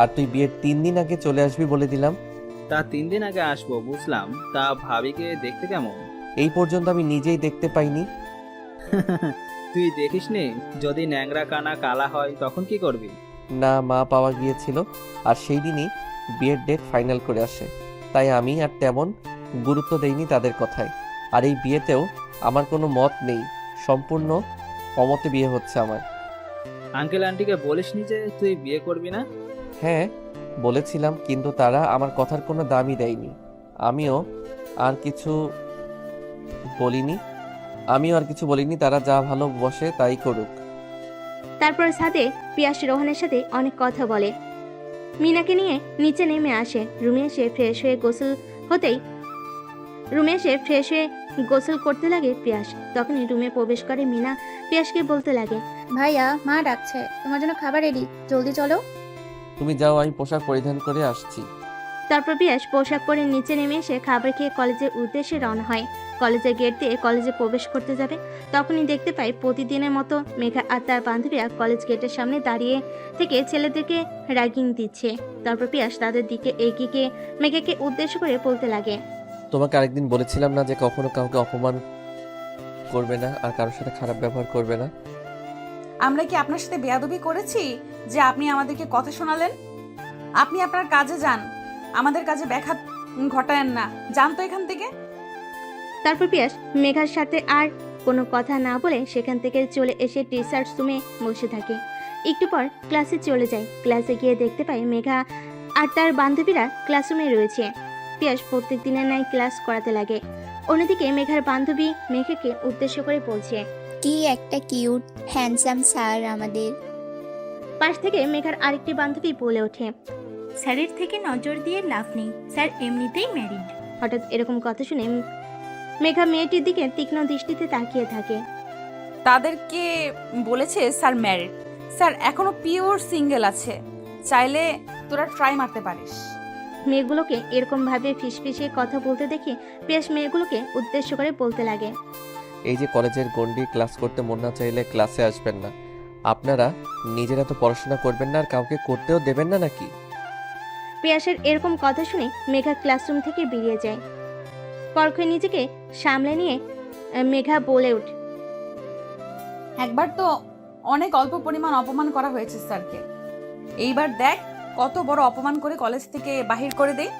আর তুই বিয়ের 3 দিন আগে চলে আসবি বলে দিলাম। তা 3 দিন আগে আসবো বুঝলাম, তা ভাবিকে দেখতে কেমন? এই পর্যন্ত আমি নিজেই দেখতে পাইনি। তুই দেখিসনি? যদি ন্যাংরা কানা কালা হয় তখন কি করবি? না, মা পাওয়া গিয়েছিল, আর সেই দিনই বিয়ের ডেট ফাইনাল করে আসে। তাই আমি আর তেমন গুরুত্ব দেইনি তাদের কথায়। আর এই বিয়েতেও আমার কোনো মত নেই, সম্পূর্ণ অমতে বিয়ে হচ্ছে আমার। আঙ্কেল আন্টিকে বলিসনি যে তুই বিয়ে করবি না? হ্যাঁ বলেছিলাম, কিন্তু তারা আমার কথার কোনো দামই দেয়নি। আমিও আর কিছু বলিনি। তারা যা ভালো বসে তাই করুক। তারপর ছাদে পিয়াস রোহানের সাথে অনেক কথা বলে। মিনাকে নিয়ে নিচে নেমে আসে। রুমে এসে ফ্রেশ হয়ে গোসল করতে লাগে পিয়াস। তখনই রুমে প্রবেশ করে মিনা। পিয়াসকে বলতে লাগে, ভাইয়া, মা ডাকছে, তোমার জন্য খাবার রেডি, জলদি চলো। তুমি যাও, আমি পোশাক পরিধান করে আসছি। তারপর পিয়াস পোশাক পরে নিচে নেমে এসে খাবার খেয়ে কলেজের উদ্দেশ্যে রওনা হয়। কলেজের গেট দিয়ে কলেজে প্রবেশ করতে যাবে, তখনই দেখতে পায় প্রতিদিনের মতো মেঘা আর তার বান্ধবীরা কলেজ গেটের সামনে দাঁড়িয়ে থেকে ছেলেদেরকে র্যাগিং দিচ্ছে। তারপর পিয়াস তাদের দিকে এগিয়ে গিয়ে মেঘাকে উদ্দেশ্য করে বলতে লাগে, তোমাকে আরেকদিন বলেছিলাম না যে কখনো কাউকে অপমান করবে না আর কারোর সাথে খারাপ ব্যবহার করবে না? আমরা কি আপনার সাথে বেয়াদবি করেছি যে আপনি আমাদেরকে কথা শোনালেন? আপনি আপনার কাজে যান, আমাদের কাজে ব্যাঘাত ঘটায়েন না, যান তো এখান থেকে। তারপর পিয়াস মেঘার সাথে আর কোনো কথা না বলে সেখান থেকে চলে এসে টিচার্স রুমে বসে থাকে। একটু পর ক্লাসে চলে যায়। ক্লাসে গিয়ে দেখতে পায় মেঘা আর তার বান্ধবীরা ক্লাসরুমে রয়েছে। পিয়াস প্রত্যেক দিনের ন্যায় ক্লাস করাতে লাগে। অন্যদিকে মেঘার বান্ধবী মেঘাকে উদ্দেশ্য করে বলছে, কি একটা কিউট হ্যান্ডসাম স্যার আমাদের। পাশ থেকে মেঘার আরেকটি বান্ধবী বলে ওঠে, স্যারের থেকে নজর দিয়ে লাভ নেই, স্যার এমনিতেই ম্যারিড। হঠাৎ এরকম কথা শুনে মেঘা মেয়েটির দিকে তীক্ষ্ণ দৃষ্টিতে তাকিয়ে থাকে। তাদেরকে বলেছে স্যার ম্যারিড, স্যার এখনো পিওর সিঙ্গেল আছে, চাইলে তোরা ট্রাই মারতে পারিস। মেয়েগুলোকে এরকম ভাবে ফিসফিসিয়ে কথা বলতে দেখে পিয়াস মেয়েগুলোকে উদ্দেশ্য করে বলতে লাগে, এই যে কলেজের গন্ডি, ক্লাস করতে মন না চাইলে ক্লাসে আসবেন না। আপনারা নিজেরা তো পড়াশোনা করবেন না আর কাউকে করতেও দেবেন না নাকি? পিয়াসের এরকম কথা শুনে মেঘা ক্লাসরুম থেকে বেরিয়ে যায়। পরক্ষণে নিজেকে সামলে নিয়ে মেঘা বলে ওঠে, একবার তো অনেক অল্প পরিমাণ অপমান করা হয়েছে স্যারকে, এইবার দেখ কত বড় অপমান করে কলেজ থেকে বাহির করে দেই।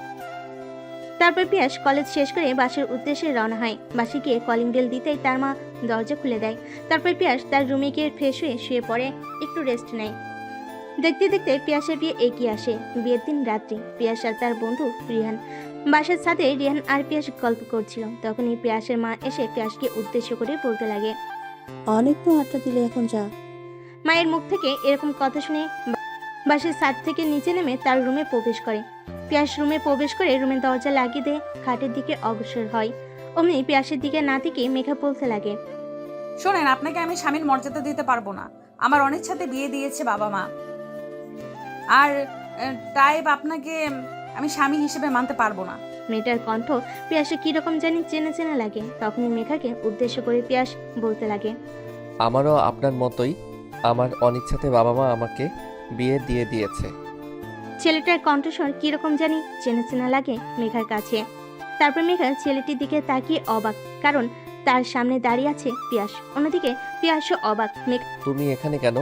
তারপর পিয়াস কলেজ শেষ করে বাসের উদ্দেশ্যে রওনা হয়। বাসে গিয়ে কলিং বেল দিতেই তার মা দরজা খুলে দেয়। তারপর পিয়াস তার রুমে গিয়ে ফ্রেশ হয়ে শুয়ে পড়ে, একটু রেস্ট নেয়। দেখতে দেখতে পিয়াসের বিয়ে এগিয়ে আসে। বিয়ের দিন রাত্রি পিয়াস আর তার বন্ধু রিহান বাসার সাথে রিহান আর পিয়াস গল্প করছিল। তখনই পিয়াসের মা এসে পিয়াসকে উদ্দেশ্য করে বলতে লাগে, অনেক তো আড্ডা দিলে, এখন যা। মায়ের মুখ থেকে এরকম কথা শুনে বাসের ছাদ থেকে নিচে নেমে তার রুমে প্রবেশ করে। পিয়াস রুমে প্রবেশ করে রুমের দরজা লাগিয়ে দিয়ে খাটের দিকে অগ্রসর হয়। অমনি পিয়াসের দিকে না থেকে মেঘা বলতে লাগে, শোনেন, আপনাকে আমি স্বামীর মর্যাদা দিতে পারবো না। আমার অনিচ্ছাতে বিয়ে দিয়েছে বাবা মা, আর টাইপ আপনাকে আমি স্বামী হিসেবে মানতে পারবো না। মেয়েটার কণ্ঠ পিয়াসে কিরকম জানি চেনা চেনা লাগে। তখনই মেঘাকে উদ্দেশ্য করে পিয়াস বলতে লাগে, আমারও আপনার মতোই আমার অনিচ্ছাতে বাবা মা আমাকে বিয়ে দিয়ে দিয়েছে। ছেলেটার কণ্ঠস্বর কিরকম জানি চেনা চেনা লাগে মেঘার কাছে। তারপর মেঘা ছেলেটির দিকে তাকিয়ে অবাক, কারণ তার সামনে দাঁড়িয়ে আছে পিয়াস। অন্যদিকে পিয়াসও অবাক। তুমি এখানে কেন?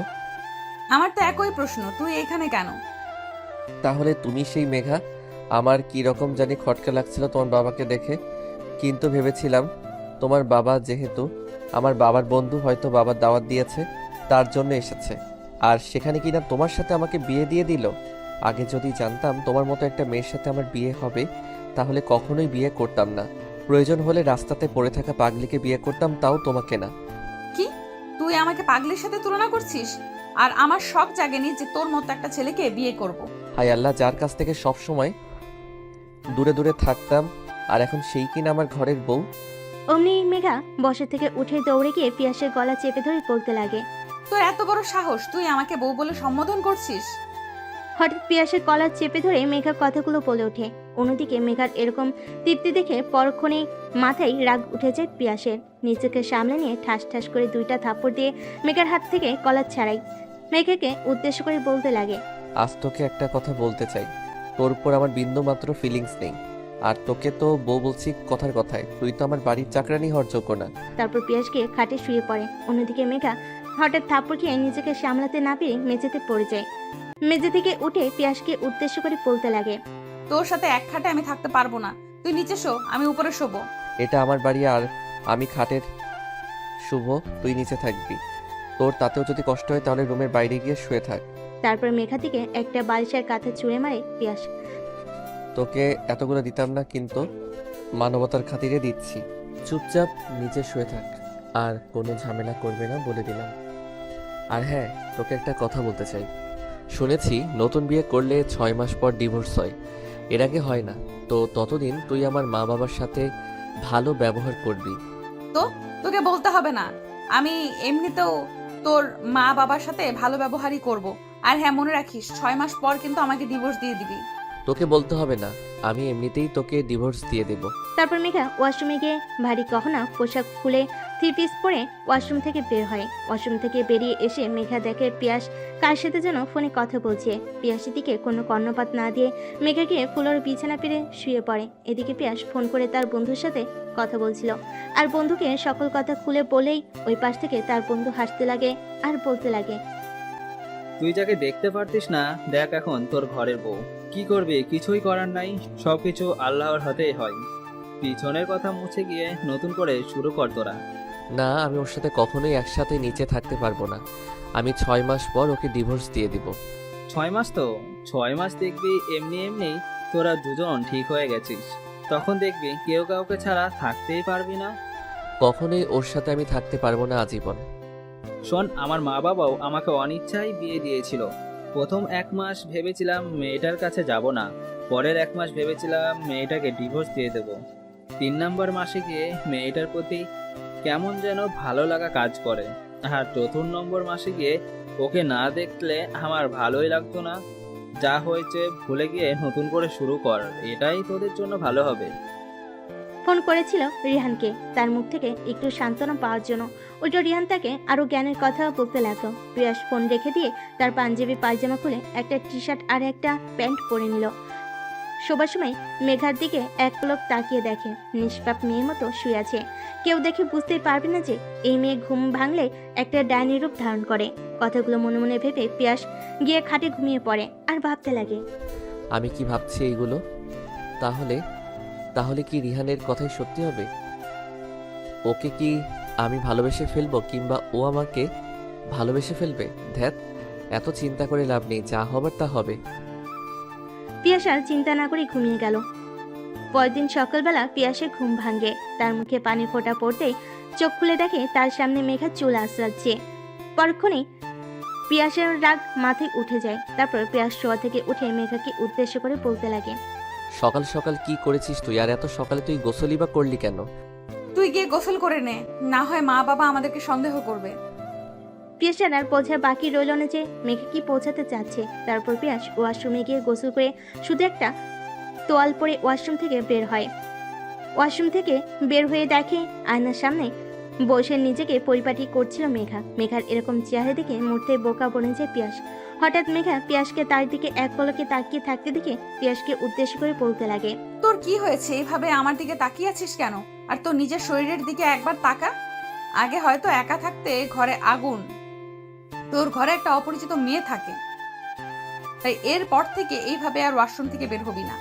আমার তো একই প্রশ্ন, তুই এখানে কেন? তাহলে তুমি সেই মেঘা? আমার কি রকম জানি খটকা লাগছিল তোমার বাবাকে দেখে, কিন্তু ভেবেছিলাম তোমার বাবা যেহেতু আমার বাবার বন্ধু, হয়তো বাবার দাওয়াত দিয়েছে তার জন্য এসেছে, আর সেখানে কিনা তোমার সাথে আমাকে বিয়ে দিয়ে দিল। আগে যদি জানতাম তোমার মতো একটা মেয়ের সাথে আমার বিয়ে হবে, তাহলে কখনোই বিয়ে করতাম না। প্রয়োজন হলে রাস্তাতে পড়ে থাকা পাগলিকে বিয়ে করতাম, তাও তোমাকে না। কি, তুই আমাকে পাগলির সাথে তুলনা করছিস? আর আমার শখ জাগেনি যে তোর মতো একটা ছেলেকে বিয়ে করব। হায় আল্লাহ, যার কাছ থেকে সব সময় দূরে দূরে থাকতাম, আর এখন সেই কিনা আমার ঘরের বউ। অমনি মেঘা বসা থেকে উঠে দৌড়ে গিয়ে পিয়াসের গলা চেপে ধরে বলতে লাগে, তোর এত বড় সাহস, তুই আমাকে বউ বলে সম্বোধন করছিস? হঠাৎ পিয়াসের কলার চেপে ধরে মেঘা কথাগুলো বলে ওঠে। অন্যদিকে মেঘার এরকম তৃপ্তি দেখে পরক্ষণেই মাথায় রাগ উঠে যায় পিয়াসের। নিজেকে সামলে নিয়ে ঠাস ঠাস করে 2টা থাপ্পড় দিয়ে মেঘার হাত থেকে কলার ছাড়াই মেঘাকে উদ্দেশ্য করে বলতে লাগে, আজ তোকে একটা কথা বলতে চাই, তোর উপর আমার বিন্দু মাত্র ফিলিংস নেই। আর তোকে তো বউ বলছি কথার কথায়, তুই তো আমার বাড়ির চাকরানি হওয়ার যোগ্য না। তারপর পিয়াস গিয়ে খাটে শুয়ে পড়ে। অন্যদিকে মেঘা হঠাৎ থাপ্পড় খেয়ে নিজেকে সামলাতে না পেরে মেঝেতে পড়ে যায়। মেঝে থেকে উঠে পিয়াসকে উদ্দেশ্য করে বলতে লাগে, তোর সাথে এক খাটে আমি থাকতে পারবো না, তুই নিচে শো, আমি উপরে শোবো। এটা আমার বাড়ি, আর আমি খাটের শুভ, তুই নিচে থাকবি। তোর তাতেও যদি কষ্ট হয় তাহলে রুমের বাইরে গিয়ে শুয়ে থাক। তারপর মেঘা থেকে একটা বালিশের কাঁথা ছুঁড়ে মারে পিয়াস। তোকে এতগুলো দিতাম না, কিন্তু মানবতার খাতিরে দিচ্ছি। চুপচাপ নিচে শুয়ে থাক, আর কোনো ঝামেলা করবে না বলে দিলাম। আর হ্যাঁ, তোকে একটা কথা বলতে চাই। শুনেছি নতুন বিয়ে করলে 6 মাস পর ডিভোর্স হয়, এর আগে হয় না। তো ততদিন তুই আমার মা বাবার সাথে ভালো ব্যবহার করবি। তো তোকে বলতে হবে না, আমি এমনিতেও তোর মা বাবার সাথে ভালো ব্যবহারই করব। আর হ্যাঁ, মনে রাখিস 6 মাস পর কিন্তু আমাকে ডিভোর্স দিয়ে দিবি। তোকে বলতে হবে না, আমি এমনিতেই তোকে ডিভোর্স দিয়ে দেব। তারপর মেঘা ওয়াশরুমে গিয়ে ভারী গহনা পোশাক খুলে 3 পিস পরে ওয়াশরুম থেকে বের হয়। ওয়াশরুম থেকে বেরিয়ে এসে মেঘা দেখে পিয়াস কার সাথে যেন ফোনে কথা বলছে। পিয়াসের দিকে কোনো কর্ণপাত না দিয়ে মেঘা গিয়ে ফুলোর বিছানা পেরে শুয়ে পড়ে। এদিকে পিয়াস ফোন করে তার বন্ধুর সাথে কথা বলছিল, আর বন্ধুকে সকল কথা খুলে বলেই ওই পাশ থেকে তার বন্ধু হাসতে লাগে আর বলতে লাগে, তুই যাকে দেখতে পারতিস না, দেখ এখন তোর ঘরের বউ। কি করবি, কিছুই করার নাই, সবকিছু আল্লাহর হাতেই হয়। পিছনের কথা মুছে গিয়ে নতুন করে শুরু কর তোরা। না, আমি ওর সাথে কখনোই একসাথে নিচে থাকতে পারবো না। আমি 6 মাস পর ওকে ডিভোর্স দিয়ে দিব। 6 মাস তো 6 মাস দেখবি এমনি এমনি তোরা দুজন ঠিক হয়ে গেছিস। তখন দেখবি কেউ কাউকে ছাড়া থাকতেই পারবি না। কখনোই ওর সাথে আমি থাকতে পারবো না আজীবন। শোন, আমার মা বাবাও আমাকে অনিচ্ছায় বিয়ে দিয়েছিল। প্রথম 1 মাস ভেবেছিলাম মেয়েটার কাছে যাব না, পরের 1 মাস ভেবেছিলাম মেয়েটাকে ডিভোর্স দিয়ে দেব। 3 নম্বর মাসে গিয়ে মেয়েটার প্রতি কেমন যেন ভালো লাগা কাজ করে, আর 4 নম্বর মাসে গিয়ে ওকে না দেখলে আমার ভালোই লাগতো না। যা হয়েছে ভুলে গিয়ে নতুন করে শুরু কর, এটাই তোদের জন্য ভালো হবে। ফোন করেছিল রিহানকে তার মুখ থেকে একটু সান্ত্বনা পাওয়ার জন্য। উল্টো রিহান তাকে আরো জ্ঞানের কথা বলতে লাগলো। পিয়াস ফোন রেখে দিয়ে তার পাঞ্জাবি পায়জামা খুলে একটা টি শার্ট আর একটা প্যান্ট পরে নিল। শোবার সময় মেঘার দিকে এক পলক তাকিয়ে দেখে নিষ্পাপ মেয়ের মতো শুয়ে আছে। কেউ দেখে বুঝতেই পারবে না যে এই মেয়ে ঘুম ভাঙলে একটা ডাইনি রূপ ধারণ করে। কথাগুলো মনে মনে ভেবে পিয়াস গিয়ে খাটে ঘুমিয়ে পড়ে আর ভাবতে লাগে, আমি কি ভাবছি এইগুলো? তাহলে তাহলে কি রিহানের কথাই সত্যি হবে? ওকে কি আমি ভালোবেসে ফেলবো, কিংবা ও আমাকে ভালোবেসে ফেলবে? ধ্যাত, এত চিন্তা করে লাভ নেই, যা হবার তা হবে। পিয়াস আর চিন্তা না করে ঘুমিয়ে গেল। পরদিন সকালবেলা পিয়াসের ঘুম ভাঙে। তার মুখে পানি ফোঁটা পড়তেই চোখ খুলে দেখে তার সামনে মেঘা চুল আঁচড়াচ্ছে। পরক্ষণেই পিয়াসের রাগ মাথায় উঠে যায়। তারপর পিয়াস শোয়া থেকে উঠে মেঘাকে উদ্দেশ্য করে বলতে লাগে, সকাল সকাল কি করেছিস তুই? আর এত সকালে তুই গোসলই বা করলি কেন? তুই গিয়ে গোসল করে নে, না হয় মা বাবা আমাদেরকে সন্দেহ করবে। পিয়াসের আর বোঝা বাকি রইল না যে মেঘা কি পৌঁছাতে চাচ্ছে। তারপর পিয়াস ওয়াশরুমে গিয়ে গোসল করে শুধু একটা তোয়াল পরে ওয়াশরুম থেকে বের হয়। ওয়াশরুম থেকে বের হয়ে দেখে আয়নার সামনে বসে নিজেকে পরিপাটি করছিল মেঘা। মেঘার এরকম চেহারা দেখে মুহূর্তে বোকা বনে যায় পিয়াস। হঠাৎ মেঘা পিয়াসকে তার দিকে এক পলকে তাকিয়ে থাকতে দেখে পিয়াসকে উদ্দেশ্য করে বলতে লাগে, তোর কি হয়েছে? এইভাবে আমার দিকে তাকিয়ে আছিস কেন? আর তোর নিজের শরীরের দিকে একবার তাকা। আগে হয়তো একা থাকতে ঘরে আগুন, তোর ঘরে একটা অপরিচিত মেয়ে থাকে, তাই এরপর থেকে এইভাবে আর ওয়াশরুম থেকে বের হবি না।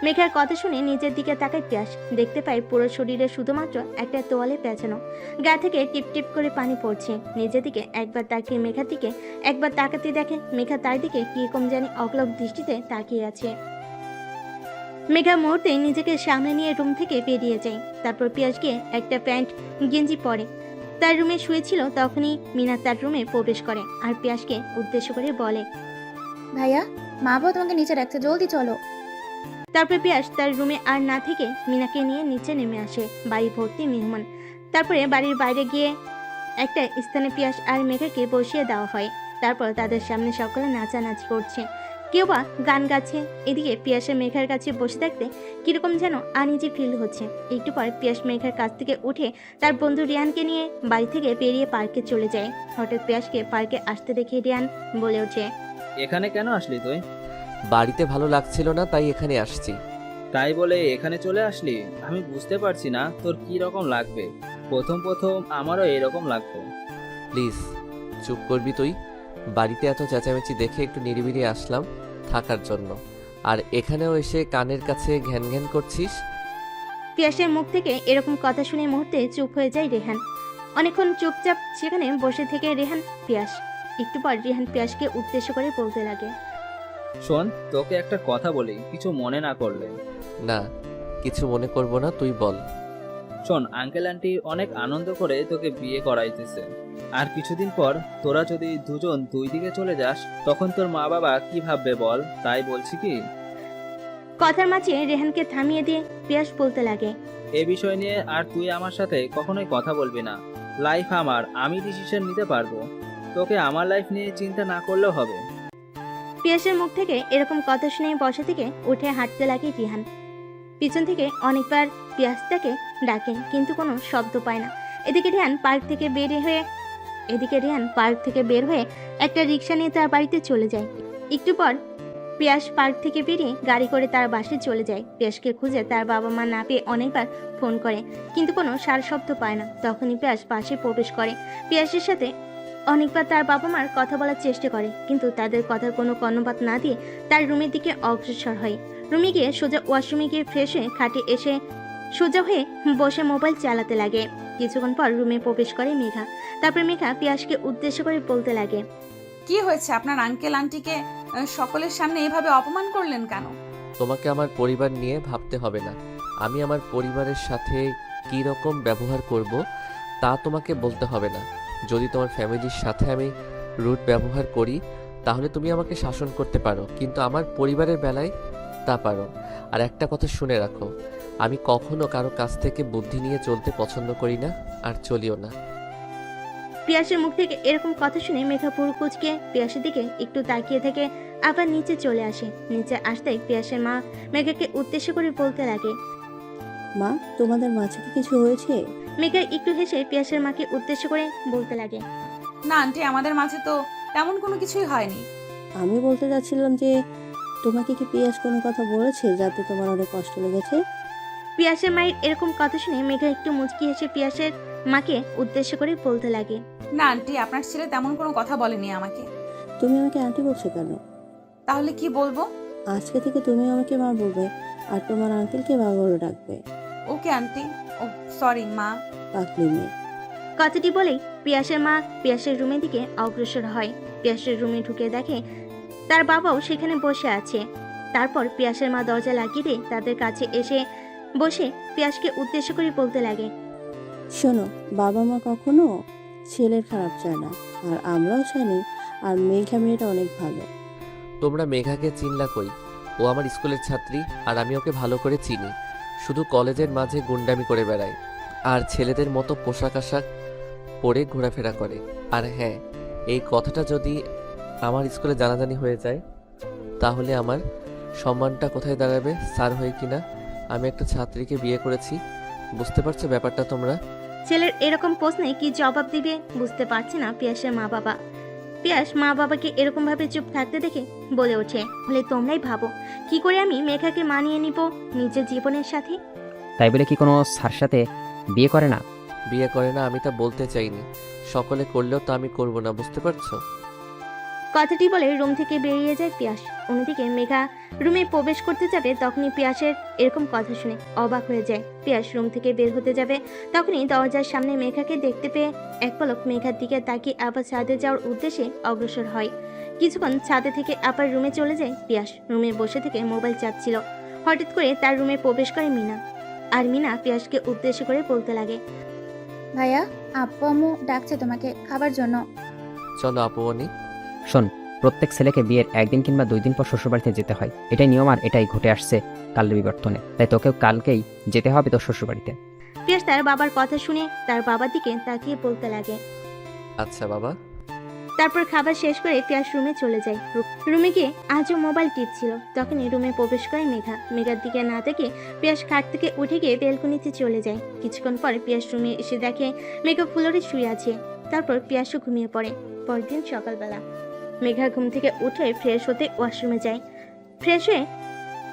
মেঘার কথা শুনে নিজের দিকে তাকায় পিয়াস। দেখতে পায় পুরো শরীরে শুধুমাত্র একটা তোয়ালে পেঁচানো, গা থেকে টিপ টিপ করে পানি পড়ছে। নিজের দিকে একবার তাকিয়ে মেঘার দিকে একবার তাকাতে দেখে মেঘা তার দিকে কিরকম জানি অগলক দৃষ্টিতে তাকিয়ে আছে। মেঘা মুহূর্তে নিজেকে সামনে নিয়ে রুম থেকে বেরিয়ে যায়। তারপর পিয়াস গিয়ে একটা প্যান্ট গেঞ্জি পরে তার রুমে শুয়েছিল। তখনই মিনা তার রুমে প্রবেশ করে আর পিয়াসকে উদ্দেশ্য করে বলে, ভাইয়া, মা বাবা তোমাকে নিচে রাখতে, জলদি চলো। তারপরে পিয়াস তার রুমে আর না থেকে মিনাকে নিয়ে নিচে নেমে আসে। বাড়ি ভর্তি মেহমান। তারপরে বাড়ির বাইরে গিয়ে একটা স্থানে পিয়াস আর মেঘাকে বসিয়ে দেওয়া হয়। তারপর তাদের সামনে সকলে নাচানাচি করছে, কেউ বা গান গাচ্ছে। এদিকে পিয়াসের মেঘার কাছে বসে থাকতে কিরকম যেন আনইজি ফিল হচ্ছে। একটু পর পিয়াস মেঘার কাছ থেকে উঠে তার বন্ধু রিয়ানকে নিয়ে বাড়ি থেকে বেরিয়ে পার্কে চলে যায়। হঠাৎ পিয়াসকে পার্কে আসতে দেখে রিয়ান বলে ওঠে, এখানে কেন আসলি তুই? বাড়িতে ভালো লাগছিল না, তাই এখানে আসছি। তাই বলে এখানে চলে আসলি? আমি বুঝতে পারছি না তোর কি রকম লাগবে। প্রথম প্রথম আমারও এরকম লাগতো। প্লিজ চুপ করবি তুই? বাড়িতে এত চেঁচামেচি দেখে একটু নিরিবিলি আসলাম থাকার জন্য, আর এখানেও এসে কানের কাছে ঘ্যান ঘ্যান করছিস। পিয়াসের মুখ থেকে এরকম কথা শুনে মুহূর্তে চুপ হয়ে যায় রেহান। অনেকক্ষণ চুপচাপ সেখানে বসে থেকে রেহান পিয়াস। একটু পর রেহান পিয়াসকে উদ্দেশ্য করে বলতে লাগে, শোন, তোকে একটা কথা বলি, কিছু মনে না করলে। না, কিছু মনে করব না, তুই বল। শোন, আঙ্কেল আন্টি অনেক আনন্দ করে তোকে বিয়ে করাইতেছে, আর কিছুদিন পর তোরা যদি দুজন দুই দিকে চলে যাস তখন তোর মা বাবা কি ভাববে বল? তাই বলছি কি। কথার মাঝে রেহানকে থামিয়ে দিয়ে পিয়াস বলতে লাগে, এ বিষয় নিয়ে আর তুই আমার সাথে কখনোই কথা বলবি না। লাইফ আমার, আমি ডিসিশন নিতে পারবো। তোকে আমার লাইফ নিয়ে চিন্তা না করলেও হবে। পিয়াসের মুখ থেকে এরকম কথা শুনে বসা থেকে উঠে হাঁটতে লাগে রিহান। পিছন থেকে অনেকবার পিয়াস তাকে ডাকে, কিন্তু কোনো শব্দ পায় না। এদিকে রিহান পার্ক থেকে বের হয়ে একটা রিক্সা নিয়ে তার বাড়িতে চলে যায়। একটু পর পিয়াস পার্ক থেকে বেরিয়ে গাড়ি করে তার বাসায় চলে যায়। পিয়াসকে খুঁজে তার বাবা মা না পেয়ে অনেকবার ফোন করে, কিন্তু কোনো সার শব্দ পায় না। তখনই পিয়াস বাসায় প্রবেশ করে। পিয়াসের সাথে অনেকবার তার বাবা মার কথা বলার চেষ্টা করে, কিন্তু তাদের কথার কোনো কর্ণপাত না দিয়ে তার রুমের দিকে অগ্রসর হয়। রুমে গিয়ে সোজা ওয়াশরুমে গিয়ে ফ্রেশ হয়ে খাটে এসে সোজা হয়ে বসে মোবাইল চালাতে লাগে। কিছুক্ষণ পর রুমে প্রবেশ করে মেঘা। তারপর মেঘা পিয়াসকে উদ্দেশ্য করে বলতে লাগে, কি হয়েছে? আপনার আঙ্কেল আন্টিকে সকলের সামনে এভাবে অপমান করলেন কেন? তোমাকে আমার পরিবার নিয়ে ভাবতে হবে না। আমি আমার পরিবারের সাথে কী রকম ব্যবহার করব তা তোমাকে বলতে হবে না। যদি তোমার ফ্যামিলির সাথে আমি রুড ব্যবহার করি তাহলে তুমি আমাকে শাসন করতে পারো, কিন্তু আমার পরিবারের বেলায় তা পারো। আর একটা কথা শুনে রাখো, আমি কখনো কারো কাছ থেকে বুদ্ধি নিয়ে চলতে পছন্দ করি না, আর চলিও না। পিয়াসের মুখ থেকে এরকম কথা শুনে মেঘা পুরো কুচকে পিয়াসের দিকে একটু তাকিয়ে থেকে আবার নিচে চলে আসে। নিচে আসতেই পিয়াসের মা মেঘাকে উদ্দেশ্য করে বলতে লাগে, মা, তোমাদের মাঝে কি কিছু হয়েছে? মেঘা একটু হেসে পিয়াসের মাকে উদ্দেশ্য করে বলতে লাগে, না আন্টি, আমাদের মাঝে তো তেমন কোনো কিছুই হয়নি। আমি বলতে যাচ্ছিলাম যে তোমাকে কি পিয়াস কোনো কথা বলেছে যাতে তোমার অনেক কষ্ট লেগেছে? পিয়াসের মায়ের এরকম কথা শুনে মেঘা একটু মুচকি হেসে পিয়াসের মাকে উদ্দেশ্য করে বলতে লাগে, না আন্টি, আপনার ছেলে তেমন কোনো কথা বলেনি আমাকে। তুমি আমাকে আন্টি বলছো কেন? তাহলে কি বলবো? আজকে থেকে তুমি আমাকে মা বলবে আর তোমার আঙ্কেলকে বাবা বলে ডাকবে। Okay aunty. ও সরি মা। পাগলি মেয়ে। কথাটি বলেই পিয়াসের মা পিয়াসের রুমের দিকে অগ্রসর হয়। পিয়াসের রুমে ঢুকে দেখে তার বাবাও সেখানে বসে আছে। তারপর পিয়াসের মা দরজা লাগিয়ে দিয়ে তাদের কাছে এসে বসে পিয়াসকে উদ্দেশ্য করে বলতে লাগে, শোনো, বাবা মা কখনো ছেলের খারাপ চায় না, আর আমরাও জানি। আর মেঘা মেয়েটা অনেক ভালো। তোমরা মেঘাকে চিনলা কই? ও আমার স্কুলের ছাত্রী, আর আমি ওকে ভালো করে চিনি। শুধু কলেজের মাঝে গুন্ডামি করে বেড়ায়, আর ছেলেদের মতো পোশাক আশাক পরে ঘোরাফেরা করে। আর হ্যাঁ, এই কথাটা যদি আমার স্কুলে জানাজানি হয়ে যায় তাহলে আমার সম্মানটা কোথায় দাঁড়াবে স্যার হয়ে কিনা? আমি একটা ছাত্রীকে বিয়ে করেছি, বুঝতে পারছো ব্যাপারটা তোমরা? ছেলের এরকম প্রশ্নে কি জবাব দিবে বুঝতে পারছে না পিয়াসের মা বাবা। পিয়াস মা বাবাকে এরকম ভাবে চুপ থাকতে দেখে বলে ওঠে, বলে তোমরাই ভাবো কি করে আমি মেঘাকে মানিয়ে নিব নিজের জীবনের সাথে। তাই বলে কি কোনো স্যার সাথে বিয়ে করে না? বিয়ে করে না আমি তা বলতে চাইনি, সকলে করলেও তো আমি করব না, বুঝতে পারছো? কথাটি বলে রুম থেকে বেরিয়ে যায় পিয়াস। অন্যদিকে মেঘা রুমে প্রবেশ করতে যাবে, তখনই পিয়াসের এরকম কথা শুনে অবাক হয়ে যায়। পিয়াস রুম থেকে বের হতে যাবে, তখনই দরজার সামনে মেঘাকে দেখতে পেয়ে এক পলক মেঘার দিকে তাকিয়ে আবার ছাদে যাওয়ার উদ্দেশ্যে অগ্রসর হয়। কিছুক্ষণ ছাদে থেকে আবার রুমে চলে যায় পিয়াস। রুমে বসে থেকে মোবাইল চাপছিল, হঠাৎ করে তার রুমে প্রবেশ করে মিনা। আর মিনা পিয়াসকে উদ্দেশ্য করে বলতে লাগে, ভাইয়া, আব্বু আম্মু ডাকছে তোমাকে খাবার জন্য। চলো আপুমনি। শোন, প্রত্যেক ছেলেকে বিয়ের 1 দিন কিংবা 2 দিন পর শ্বশুরবাড়িতে যেতে হয়, এটাই নিয়ম আর এটাই ঘটে আসছে কালের বিবর্তনে। তাই তোকেও কালকেই যেতে হবে তোর শ্বশুরবাড়িতে। পিয়াস তার বাবার কথা শুনে তার বাবার দিকে তাকিয়ে বলতে লাগে। আচ্ছা বাবা। তারপর খাবার শেষ করে পিয়াস রুমে চলে যায়। রুমে গিয়ে আজও মোবাইল টিপছিল, তখনই রুমে প্রবেশ করে মেঘা। মেঘার দিকে না দেখে পিয়াস খাট থেকে উঠে গিয়ে বেলকনিতে চলে যায়। কিছুক্ষণ পর পিয়াস রুমে এসে দেখে মেঘা ফ্লোরে শুয়ে আছে। তারপর পিয়াসও ঘুমিয়ে পড়ে। পরের দিন সকালবেলা মেঘা ঘুম থেকে উঠে ফ্রেশ হতে ওয়াশরুমে যায়। ফ্রেশ হয়ে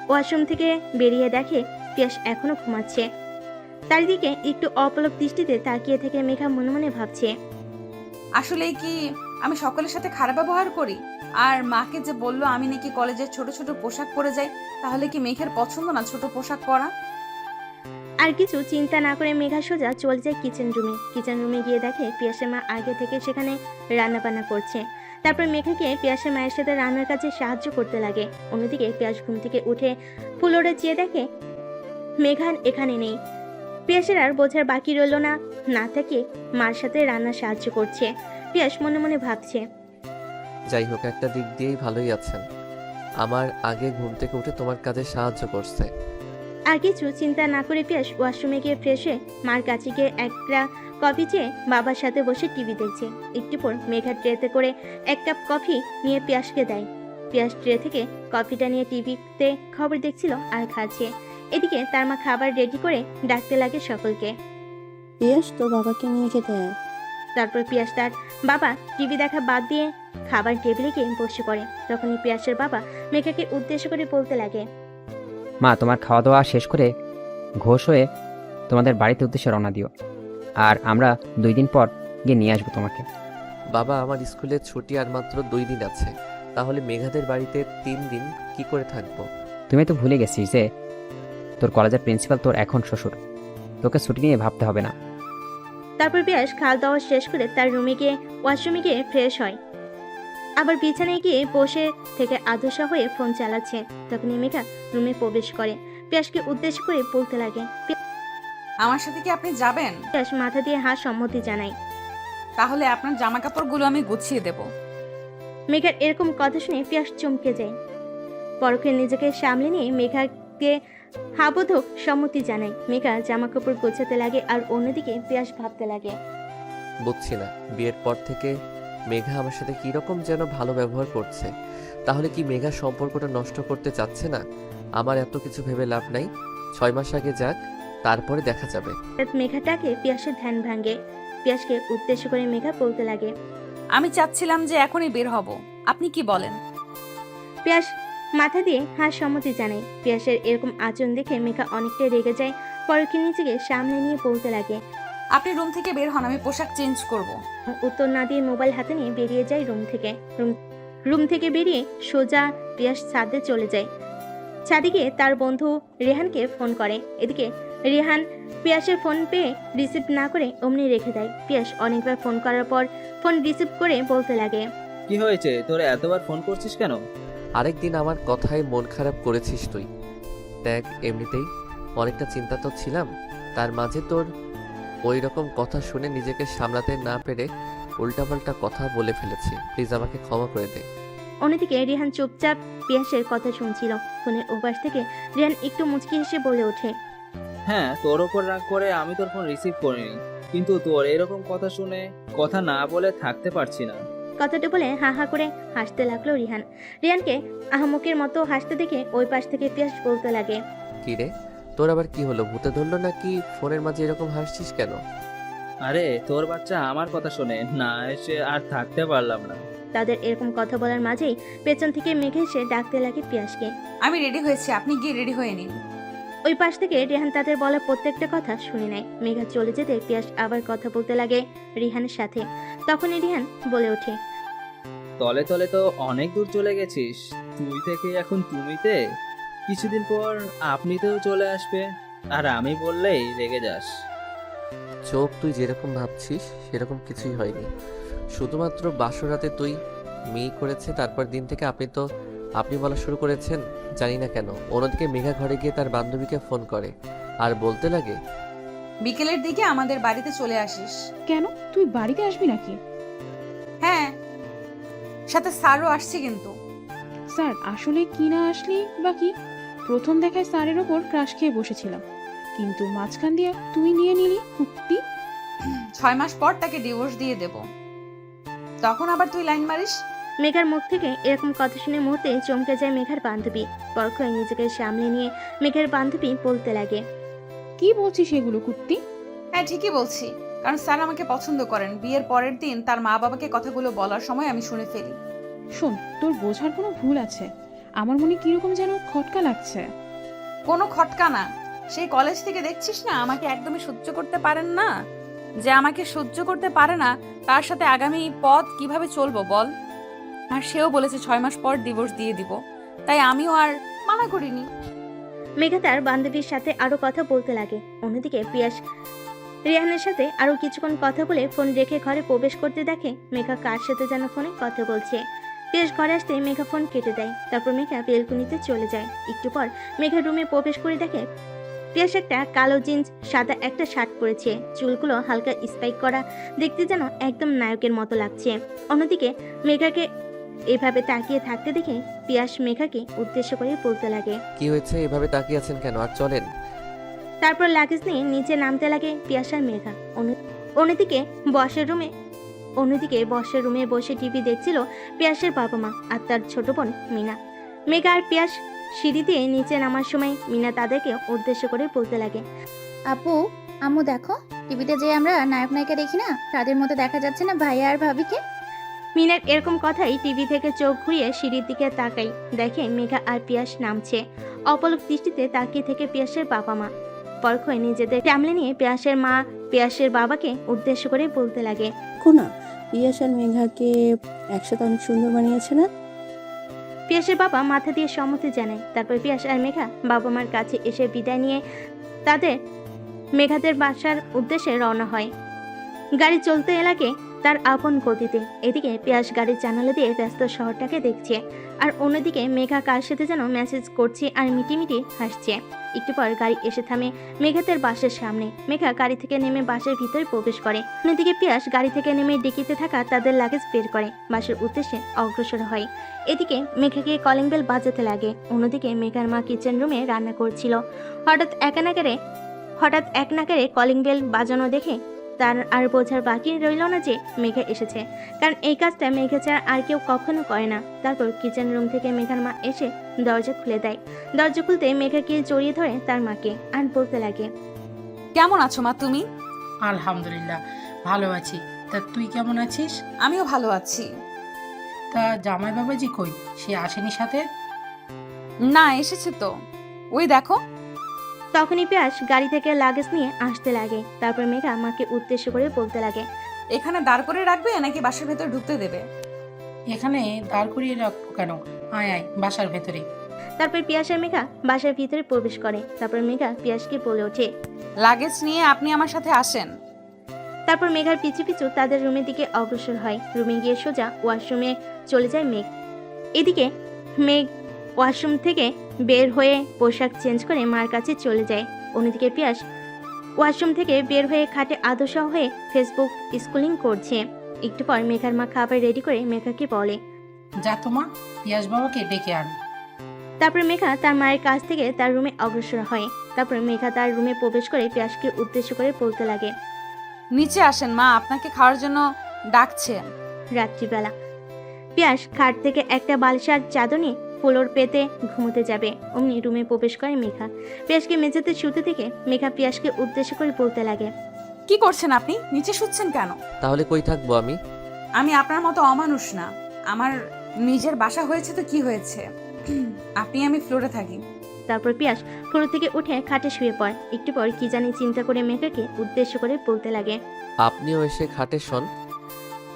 ওয়াশরুম থেকে বেরিয়ে দেখে পিয়াস এখনো ঘুমাচ্ছে। তার দিকে একটু অপলক দৃষ্টিতে তাকিয়ে থেকে মেঘা মনে মনে ভাবছে, আসলে কি আমি সকলের সাথে খারাপ ব্যবহার করি? আর মাকে যে বললো আমি নাকি কলেজের ছোট ছোট পোশাক পরে যাই, তাহলে কি মেঘের পছন্দ না ছোট পোশাক পরা? আর কিছু চিন্তা না করে মেঘা সোজা চলে যায় কিচেন রুমে। কিচেন রুমে গিয়ে দেখে পিয়াসের মা আগে থেকে সেখানে রান্না বান্না করছে। তারপর মেঘাকে পিয়াসের মায়ের সাথে রান্নার কাজে সাহায্য করতে লাগে। অন্যদিকে পিয়াস ঘুম থেকে উঠে ফ্লোরে চেয়ে দেখে মেঘা এখানে নেই। পিয়াসের আর বোঝার বাকি রইল না, না থেকে মার সাথে রান্নার সাহায্য করছে। পিয়াস মনে মনে ভাবছে, যাই হোক, একটা দিক দিয়েই ভালোই আছেন, আমার আগে ঘুম থেকে উঠে তোমার কাজে সাহায্য করছে। আর কিছু চিন্তা না করে পিয়াস ওয়াশরুমে গিয়ে ফ্রেশ হয়ে মার কাছে গিয়ে একটা কফি চেয়ে বাবার সাথে বসে টিভি দেখছে। একটু পর মেঘা ট্রেতে করে 1 কাপ কফি নিয়ে পিয়াসকে দেয়। পিয়াস ট্রে থেকে কফিটা নিয়ে টিভিতে খবর দেখছিল আর খাচ্ছে। এদিকে তার মা খাবার রেডি করে ডাকতে লাগে সকলকে। পিয়াস, তোর বাবাকে নিয়ে খেতে আয়। তারপর পিয়াস তার বাবা টিভি দেখা বাদ দিয়ে খাবার টেবিলে গিয়ে বসে পড়ে। তখনই পিয়াসের বাবা মেঘাকে উদ্দেশ্য করে বলতে লাগে, মা, তোমার খাওয়া দাওয়া শেষ করে ঘোষ হয়ে তোমাদের বাড়িতে উদ্দেশ্যে রওনা দিও, আর আমরা 2 দিন পর গিয়ে নিয়ে আসবো তোমাকে। বাবা, আমার স্কুলের ছুটি আর মাত্র 2 দিন আছে, তাহলে মেঘাদের বাড়িতে 3 দিন কি করে থাকবো? তুমি তো ভুলে গেছিস যে তোর কলেজের প্রিন্সিপাল তোর এখন শ্বশুর, তোকে ছুটি নিয়ে ভাবতে হবে না। তারপর পিয়াস খাওয়া দাওয়া শেষ করে তার রুমে গিয়ে ওয়াশরুমে গিয়ে ফ্রেশ হয়। আবার বিছানায় গিয়ে বসে থেকে আদশা হয়ে ফোন চালাচ্ছে। তখনই মেঘা রুমে প্রবেশ করে। পিয়াসকে উদ্দেশ্য করে বলতে লাগে, আমার সাথে কি আপনি যাবেন? পিয়াস মাথা দিয়ে হা সম্মতি জানায়। তাহলে আপনার জামা কাপড়গুলো আমি গুছিয়ে দেব। মেঘার এরকম কথা শুনে পিয়াস চমকে যায়। পরক্ষে নিজেকে সামলে নিয়ে মেঘাকে হাবোধক সম্মতি জানায়। মেঘা জামা কাপড় গোছাতে লাগে আর অন্যদিকে পিয়াস ভাবতে লাগে, বুঝছি না, বিয়ের পর থেকে মেঘা আমার সাথে কিরকম যেন ভালো ব্যবহার করছে। তাহলে কি মেঘা সম্পর্কটা নষ্ট করতে চাচ্ছে না? আমার এত কিছু ভেবে লাভ নাই, 6 মাস আগে যাক, তারপরে দেখা যাবে। মেঘাটাকে পিয়াসের ধ্যান ভাঙে। পিয়াসকে উদ্দেশ্য করে মেঘা বলতে লাগে, আমি চাচ্ছিলাম যে এখনই বের হব, আপনি কি বলেন? পিয়াস মাথা দিয়ে হার সম্মতি জানায়। পিয়াসের এরকম আচরণ দেখে মেঘা অনেকটাই রেগে যায়। পরকে নিজেকে সামনে নিয়ে বলতে লাগে, আপনি রুম থেকে বের হন, আমি পোশাক চেঞ্জ করব। উত্তর না দিয়ে মোবাইল হাতে নিয়ে বেরিয়ে যায় রুম থেকে। রুম থেকে বেরিয়ে সোজা পিয়াস ছাদে চলে যায়। ছাদে গিয়ে তার বন্ধু রেহানকে ফোন করে। এদিকে রেহান পিয়াসের ফোন পেয়ে রিসিভ না করে অমনি রেখে দেয়। পিয়াস অনেকবার ফোন করার পর ফোন রিসিভ করে বলতে লাগে, কি হয়েছে, তোরা এতবার ফোন করছিস কেন? আরেকদিন আমার কথায় মন খারাপ করেছিস তুই। দেখ, এমনিতেই অনেকটা চিন্তা তো ছিলাম, তার মাঝে তোর ওই রকম কথা শুনে নিজেকে সামলাতে না পেরে উল্টাপাল্টা কথা বলে ফেলেছি, প্লিজ আমাকে ক্ষমা করে দে। অন্যদিকে রেহান চুপচাপ পিয়াসের কথা শুনছিল। ফোনের ওপাশ থেকে রেহান একটু মুচকি হেসে বলে ওঠে, হ্যাঁ, তোর ওপর রাগ করে আমি তোর ফোন রিসিভ করিনি, কিন্তু তোর এরকম কথা শুনে কথা না বলে থাকতে পারছি না। কথাটা বলে হা হা করে হাসতে লাগলো রিহান। রিহানকে আহমকের মতো হাসতে দেখে ওই পাশ থেকে পিয়াস বলতে লাগে, কি রে, তোর আবার কি হলো? ভূতে ধরলো নাকি? ফোনের মাঝে এরকম হাসছিস কেন? আরে তোর বাচ্চা আমার কথা শোনে না, এসে আর থাকতে পারলাম না। তাদের এরকম কথা বলার মাঝেই পেছন থেকে মেঘা এসে ডাকতে লাগে পিয়াসকে। আমি রেডি হয়েছি, আপনি গিয়ে রেডি হয়ে নিন। ওই পাশ থেকে রেহান তাদের বলা প্রত্যেকটা কথা শুনে নেয়। মেঘা চলে যেতে পিয়াস আবার কথা বলতে লাগে রিহানের সাথে। তখনই রিহান বলে ওঠে, তলে তলে তো অনেক দূর চলে গেছিস, তুই থেকে এখন তুমিতে, কিছুদিন পর আপনিতেও চলে আসবে, আর আমি বললেই রেগে যাস। চোখ, তুই যেরকম ভাবছিস সেরকম কিছুই হয়নি। শুধুমাত্র বাসরাতে তুই মেয়ে করেছে, তারপর দিন থেকে আপনি বলা শুরু করেছেন, জানি না কেন। অন্যদিকে মেঘা ঘরে গিয়ে তার বান্ধবীকে ফোন করে আর বলতে লাগে, বিকেলের দিকে আমাদের বাড়িতে চলে আসিস। কেন, তুই বাড়িতে আসবি নাকি? হ্যাঁ, সাথে স্যারও আসছে কিন্তু। স্যার আসলে কি না আসলি বা কি? প্রথম দেখায় স্যারের ওপর ক্রাশ খেয়ে বসেছিলাম, কিন্তু মাঝখান দিয়ে তুই নিয়ে নিলি কুত্তি। 6 মাস পর তাকে ডিভোর্স দিয়ে দেব, তখন আবার তুই লাইন মারিস। মেঘার মুখ থেকে এরকম কথা শুনে মুহূর্তে চমকে যায় মেঘার বান্ধবী। পরক্ষণে নিজেকে সামলে নিয়ে মেঘার বান্ধবী বলতে লাগে, কি বলছিস এগুলো কুত্তি? হ্যাঁ ঠিকই বলছি, কারণ স্যার আমাকে পছন্দ করেন। বিয়ের পরের দিন তার মা বাবাকে কথাগুলো বলার সময় আমি শুনে ফেলি। শোন, তোর বোঝার কোনো ভুল আছে। আমার মনে কিরকম যেন খটকা লাগছে। কোনো খটকা না, সেই কলেজ থেকে দেখছিস না আমাকে একদমই সহ্য করতে পারেন না। যে আমাকে সহ্য করতে পারে না তার সাথে আগামী পথ কিভাবে চলবো বল? আর সেও বলেছে 6 মাস পর ডিভোর্স দিয়ে দিব, তাই আমিও আর মানা করিনি। মেঘা তার বান্ধবীর সাথে আরো কথা বলতে লাগে। অন্যদিকে পিয়াস রিহানের সাথে আরো কিছুক্ষণ কথা বলে ফোন রেখে ঘরে প্রবেশ করতে দেখে মেঘা কার সাথে যেন ফোনে কথা বলছে। পিয়াস ঘরে আসতে মেঘা ফোন কেটে দেয়। তারপর মেঘা বেলকুনিতে চলে যায়। একটু পর মেঘা রুমে প্রবেশ করে দেখে পিয়াস একটা কালো জিন্স, সাদা একটা শার্ট পরেছে, চুলগুলো হালকা স্পাইক করা, দেখতে যেন একদম নায়কের মতো লাগছে। অন্যদিকে মেঘাকে এভাবে তাকিয়ে থাকতে দেখে পিয়াস মেঘাকে উদ্দেশ্য করে বলতে লাগে, কি হয়েছে, এভাবে তাকিয়ে আছেন কেন? আর চলেন। তারপর লাগেজ নিয়ে নিচে নামতে লাগে পিয়াস আর মেঘা। অন্যদিকে বসের রুমে বসে টিভি দেখছিল পিয়াসের বাবা মা আর তার ছোট বোন মিনা। মেঘা আর পিয়াস সিঁড়ি দিয়ে নিচে নামার সময় মিনা তাদেরকে উদ্দেশ্য করে বলতে লাগে, আপু, আম্মু দেখো, টিভিতে যে আমরা নায়ক নায়িকা দেখি না, তাদের মতো দেখা যাচ্ছে না ভাইয়া আর ভাবিকে? মিনার এরকম কথাই টিভি থেকে চোখ ঘুরিয়ে সিঁড়ির দিকে তাকাই, দেখে মেঘা আর পিয়াস নামছে। অপলক দৃষ্টিতে তাকিয়ে থেকে পিয়াসের বাবা মা। পরক্ষণে নিজেদের সামলে নিয়ে পিয়াসের মা পিয়াসের বাবাকে উদ্দেশ্য করে বলতে লাগে, না, পিয়াস আর মেঘাকে একসাথে অনেক সুন্দর বানিয়েছে না? পিয়াসের বাবা মাথা দিয়ে সম্মতি জানায়। তারপর পিয়াস আর মেঘা বাবা মার কাছে এসে বিদায় নিয়ে তাদের মেঘাদের বাসার উদ্দেশ্যে রওনা হয়। গাড়ি চলতে লাগে তার আপন গতিতে। এদিকে পিয়াস গাড়ির জানালা দিয়ে ব্যস্ত শহরটাকে দেখছে, আর অন্যদিকে মেঘা কার সাথে যেন মেসেজ করছে আর মিটিমিটি হাসছে। একটু পর গাড়ি এসে থামে মেঘাদের বাসের সামনে। মেঘা গাড়ি থেকে নেমে বাসের ভিতরে প্রবেশ করে। অন্যদিকে পিয়াস গাড়ি থেকে নেমে ডিকিতে থাকা তাদের লাগেজ বের করে বাসের উদ্দেশ্যে অগ্রসর হয়। এদিকে মেঘাকে কলিং বেল বাজাতে লাগে। অন্যদিকে মেঘার মা কিচেন রুমে রান্না করছিল। হঠাৎ এক নাগারে কলিং বেল বাজানো দেখে তার আর বোঝার বাকি রইল না যে মেঘা এসেছে, কারণ এই কাজটা মেঘা ছাড়া আর কেউ কখনো করে না। তারপর কিচেন রুম থেকে মেঘার মা এসে দরজা খুলে দেয়। দরজা খুলতে মেঘাকে জড়িয়ে ধরে তার মাকে আর বলতে লাগে, কেমন আছো মা তুমি? আলহামদুলিল্লাহ, ভালো আছি। তা তুই কেমন আছিস? আমিও ভালো আছি। তা জামাই বাবাজি কই, সে আসেনি সাথে? না, এসেছে তো, ওই দেখো। তখনই পিয়াস গাড়ি থেকে লাগেজ নিয়ে আসতে লাগে। তারপর মেঘা মাকে উদ্দেশ্য করে বলতে লাগে, এখানে দাঁড় করে রাখবে নাকি বাসার ভেতর ঢুকতে দেবে? এখানে দাঁড় করিয়ে রাখবো কেন, আয় আয় বাসার ভেতরে। তারপর পিয়াস আর মেঘা বাসার ভিতরে প্রবেশ করে। তারপর মেঘা পিয়াসকে বলে ওঠে, লাগেজ নিয়ে আপনি আমার সাথে আসেন। তারপর মেঘার পিছু পিছু তাদের রুমের দিকে অগ্রসর হয়। রুমে গিয়ে সোজা ওয়াশরুমে চলে যায় মেঘ। এদিকে মেঘ ওয়াশরুম থেকে বের হয়ে পোশাক চেঞ্জ করে মার কাছে চলে যায়। অন্যদিকে পিয়াস ওয়াশরুম থেকে বের হয়ে খাটে আদর্শা হয়ে ফেসবুক স্ক্রলিং করছে। একটু পর মেঘার মা খাবার রেডি করে মেঘাকে বলে, যা তোমা, পিয়াস বাবাকে ডেকে আন। তারপর মেঘা তার মায়ের কাছ থেকে তার রুমে অগ্রসর হয়। তারপর মেঘা তার রুমে প্রবেশ করে পিয়াসকে উদ্দেশ্য করে বলতে লাগে, নিচে আসেন মা, আপনাকে খাওয়ার জন্য ডাকছে। রাত্রিবেলা পিয়াস খাট থেকে একটা বালিশার চাদর নিয়ে ফ্লোর পেতে ঘুমোতে যাবে। অমনি রুমে প্রবেশ করে মেঘা। পিয়াসকে মেঝেতে শুতে থেকে মেঘা পিয়াসকে উদ্দেশ্য করে বলতে লাগে, কি করছেন আপনি? নিচে শুচ্ছেন কেন? তাহলে কই থাকবো আমি? আমি আপনার মতো অমানুষ না। আমার নিজের বাসা হয়েছে তো কি হয়েছে, আপনি আমি ফ্লোরে থাকি। তারপর পিয়াস ফ্লোর থেকে উঠে খাটে শুয়ে পড়ে। একটু পর কি জানি চিন্তা করে মেঘাকে উদ্দেশ্য করে বলতে লাগে। আপনিও এসে খাটে শোন।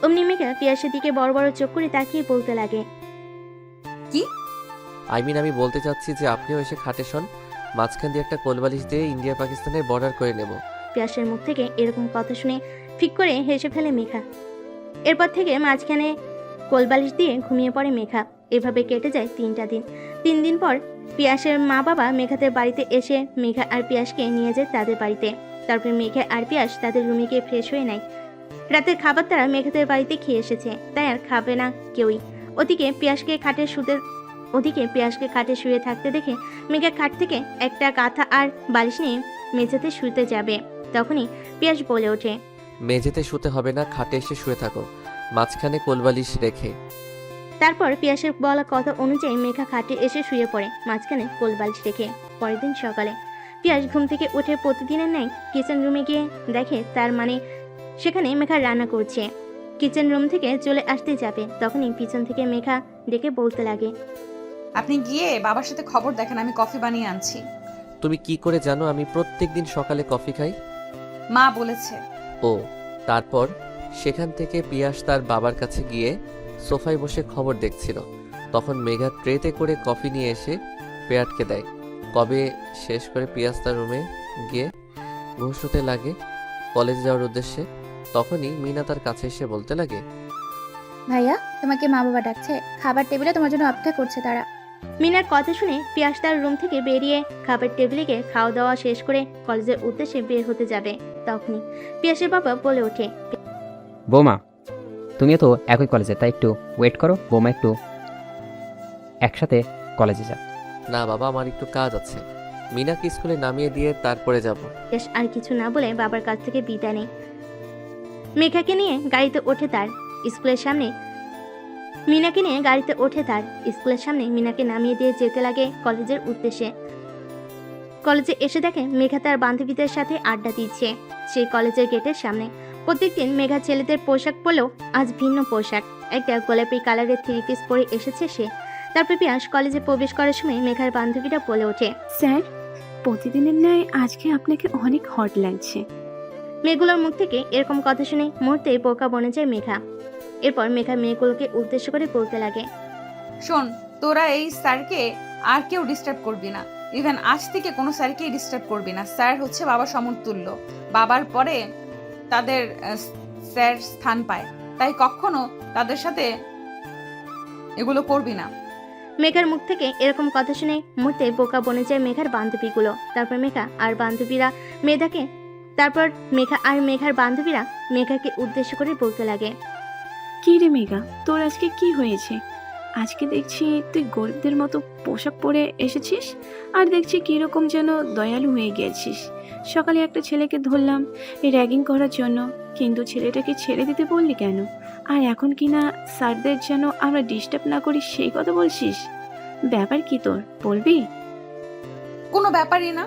অমনি মেঘা পিয়াসের দিকে বড় বড় চোখ করে তাকিয়ে বলতে লাগে, কি? আমি বলতে চাচ্ছি যে আপনিও এসে খাটে শোন, মাঝখান দিয়ে একটা কোলবালিশ দিয়ে ইন্ডিয়া পাকিস্তানের বর্ডার করে নেব। পিয়াসের মুখ থেকে এরকম কথা শুনে ফিক করে হেসে ফেলে মেঘা। এরপর থেকে মাঝখানে কোলবালিশ দিয়ে ঘুমিয়ে পড়ে মেঘা। এভাবে কেটে যায় 3টা দিন। 3 দিন পর পিয়াসের মা বাবা মেঘাদের বাড়িতে এসে মেঘা আর পিয়াসকে নিয়ে যায় তাদের বাড়িতে। তারপর মেঘা আর পিয়াস তাদের রুমে গিয়ে ফ্রেশ হয়ে নেয়। রাতের খাবার তারা মেঘাদের বাড়িতে খেয়ে এসেছে, তাই আর খাবে না কেউই। ওদিকে পিয়াসকে খাটে শুয়ে থাকতে দেখে মেঘা খাট থেকে একটা কাঁথা আর বালিশ নিয়ে মেঝেতে শুতে যাবে। তখনই পিয়াস বলে ওঠে, মেঝেতে শুতে হবে না, খাটে এসে শুয়ে থাকো, মাঝখানে কোলবালিশ রেখে। তারপর পিয়াসের বলা কথা অনুযায়ী মেঘা খাটে এসে শুয়ে পড়ে, মাঝখানে কোলবালিশ রেখে। পরের দিন সকালে পিয়াস ঘুম থেকে উঠে প্রতিদিনের ন্যায় কিচেন রুমে গিয়ে দেখে তার মানে সেখানে মেঘা রান্না করছে। কিচেন রুম থেকে চলে আসতে যাবে, তখনই পিছন থেকে মেঘা ডেকে বলতে লাগে, আপনি গিয়ে বাবার সাথে খবর দেখেন, আমি কফি বানিয়ে আনছি। তুমি কি করে জানো আমি প্রত্যেকদিন সকালে কফি খাই? মা বলেছে। ও, তারপর সেখান থেকে পিয়াস তার বাবার কাছে গিয়ে সোফায় বসে খবর দেখছিল। তখন মেঘা ট্রেতে করে কফি নিয়ে এসে পেয়াটকে দেয়। কবে শেষ করে পিয়াস তার রুমে গিয়ে ঘুষ হতে লাগে কলেজে যাওয়ার উদ্দেশ্যে। তখনই মিনা তার কাছে এসে বলতে লাগে, ভাইয়া, তোমাকে মা বাবা ডাকছে, খাবার টেবিলে তোমার জন্য অপেক্ষা করছে তারা। মিনার কথা শুনে পিয়াস তার রুম থেকে বেরিয়ে খাবার টেবিলে গিয়ে খাওয়া দাওয়া শেষ করে কলেজের উদ্দেশ্যে বের হতে যাবে। তখনই পিয়াসের বাবা বলে ওঠে, বৌমা, তুমিও তো একই কলেজে, তাই একটু ওয়েট করো। বৌমা একটু একসাথে কলেজে যা। না বাবা, আমার একটু কাজ আছে। মিনাকে স্কুলে নামিয়ে দিয়ে তারপরে যাব। পিয়াস আর কিছু না বলে বাবার কাছ থেকে বিদায় নেয়। মেঘাকে নিয়ে গাড়িতে ওঠে তার স্কুলের সামনে। মিনাকে নিয়ে গাড়িতে ওঠে তার স্কুলের সামনে মিনাকে নামিয়ে দিয়ে যেতে লাগে কলেজের উদ্দেশ্যে। কলেজে এসে দেখে মেঘা তার বান্ধবীদের সাথে আড্ডা দিচ্ছে সেই কলেজের গেটের সামনে। প্রত্যেকদিন মেঘা ছেলেদের পোশাক পরলেও আজ ভিন্ন পোশাক, একটা গোলাপি কালারের 3 পিস পরে এসেছে সে। তারপর পিয়াস কলেজে প্রবেশ করার সময় মেঘার বান্ধবীরা বলে ওঠে, স্যার, প্রতিদিনের ন্যায় আজকে আপনাকে অনেক হট লাগছে। মেয়েগুলোর মুখ থেকে এরকম কথা শুনে মুহূর্তে বোকা বনে যায় মেঘা। এরপর মেঘা মেয়েগুলোকে উদ্দেশ্য করে বলতে লাগে, শোন, তোরা এই স্যারকে আর কেউ ডিস্টার্ব করবি না। ইভেন আজ থেকে কোনো স্যারকেই ডিস্টার্ব করবি না। স্যার হচ্ছে বাবার সমতুল্য, বাবার পরে তাদের স্যার স্থান পায়, তাই কখনো তাদের সাথে এগুলো করবি না। মেঘার মুখ থেকে এরকম কথা শুনে মুহূর্তে বোকা বনে যায় মেঘার বান্ধবীগুলো। তারপর মেঘা আর মেঘার বান্ধবীরা মেঘাকে উদ্দেশ্য করে বলতে লাগে, কি রে মেঘা, তোর আজকে কি হয়েছে? আজকে দেখছি তুই গরিবদের মতো পোশাক পরে এসেছিস, আর দেখছি কিরকম যেন দয়ালু হয়ে গেছিস। সকালে একটা ছেলেকে ধরলাম র্যাগিং করার জন্য, কিন্তু ছেলেটাকে ছেড়ে দিতে বললি কেন? আর এখন কিনা স্যারদের যেন আমরা ডিস্টার্ব না করি সেই কথা বলছিস। ব্যাপার কি তোর, বলবি? কোনো ব্যাপারই না।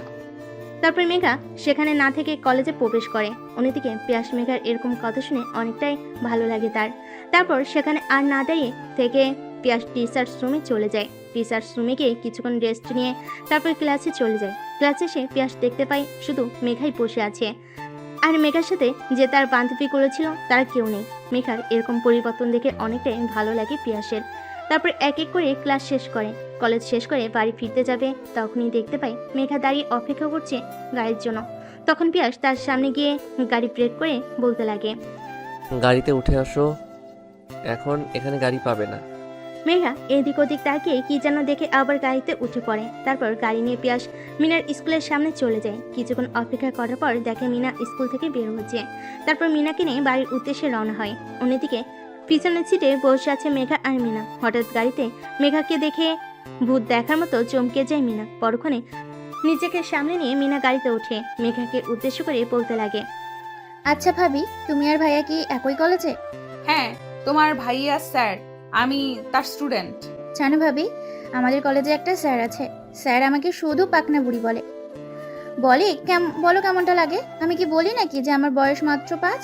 তারপর মেঘা সেখানে না থেকে কলেজে প্রবেশ করে। অন্যদিকে পিয়াস মেঘার এরকম কথা শুনে অনেকটাই ভালো লাগে তার। তারপর সেখানে আর না দাঁড়িয়ে থেকে পিয়াস টিচার্স রুমে চলে যায়। টিচার্স রুমে গিয়ে কিছুক্ষণ রেস্ট নিয়ে তারপর ক্লাসে চলে যায়। ক্লাসে এসে পিয়াস দেখতে পায় শুধু মেঘাই বসে আছে, আর মেঘার সাথে যে তার বান্ধবীগুলো ছিল তারা কেউ নেই। মেঘার এরকম পরিবর্তন দেখে অনেকটাই ভালো লাগে পিয়াসের। তারপর এক এক করে ক্লাস শেষ করে কলেজ শেষ করে বাড়ি ফিরতে যাবে, তখনই দেখতে পায় মেঘা দাঁড়িয়ে অপেক্ষা করছে গাড়ির জন্য। তখন পিয়াস তার সামনে গিয়ে গাড়ি ব্রেক করে বলতে লাগে, গাড়িতে উঠে আসো, এখন এখানে গাড়ি পাবে না। মেঘা এদিক ওদিক তাকিয়ে কি যেন দেখে আবার গাড়িতে উঠে পড়ে। তারপর গাড়ি নিয়ে পিয়াস মিনার স্কুলের সামনে চলে যায়। কিছুক্ষণ অপেক্ষা করার পর দেখে মিনা স্কুল থেকে বের হচ্ছে। তারপর মিনাকে নিয়ে বাড়ির উদ্দেশ্যে রওনা হয়। অন্যদিকে পিছনের সিটে বসে আছে মেঘা আর মিনা। হঠাৎ গাড়িতে মেঘাকে দেখে ভূত দেখার মতো চমকে যায় মিনা। পরক্ষণে নিজেকে সামনে নিয়ে মিনা গাড়িতে ওঠে মেঘাকে উদ্দেশ্য করে বলতে লাগে, আচ্ছা ভাবি, তুমি আর ভাইয়া কি একই কলেজে? হ্যাঁ, তোমার ভাইয়া স্যার আমি তার স্টুডেন্ট। জানো ভাবি, আমাদের কলেজে একটা স্যার আছে। স্যার আমাকে শুধু পাকনা বুড়ি বলে। বলো কেমনটা লাগে? আমি কি বলি নাকি যে আমার বয়স মাত্র 5?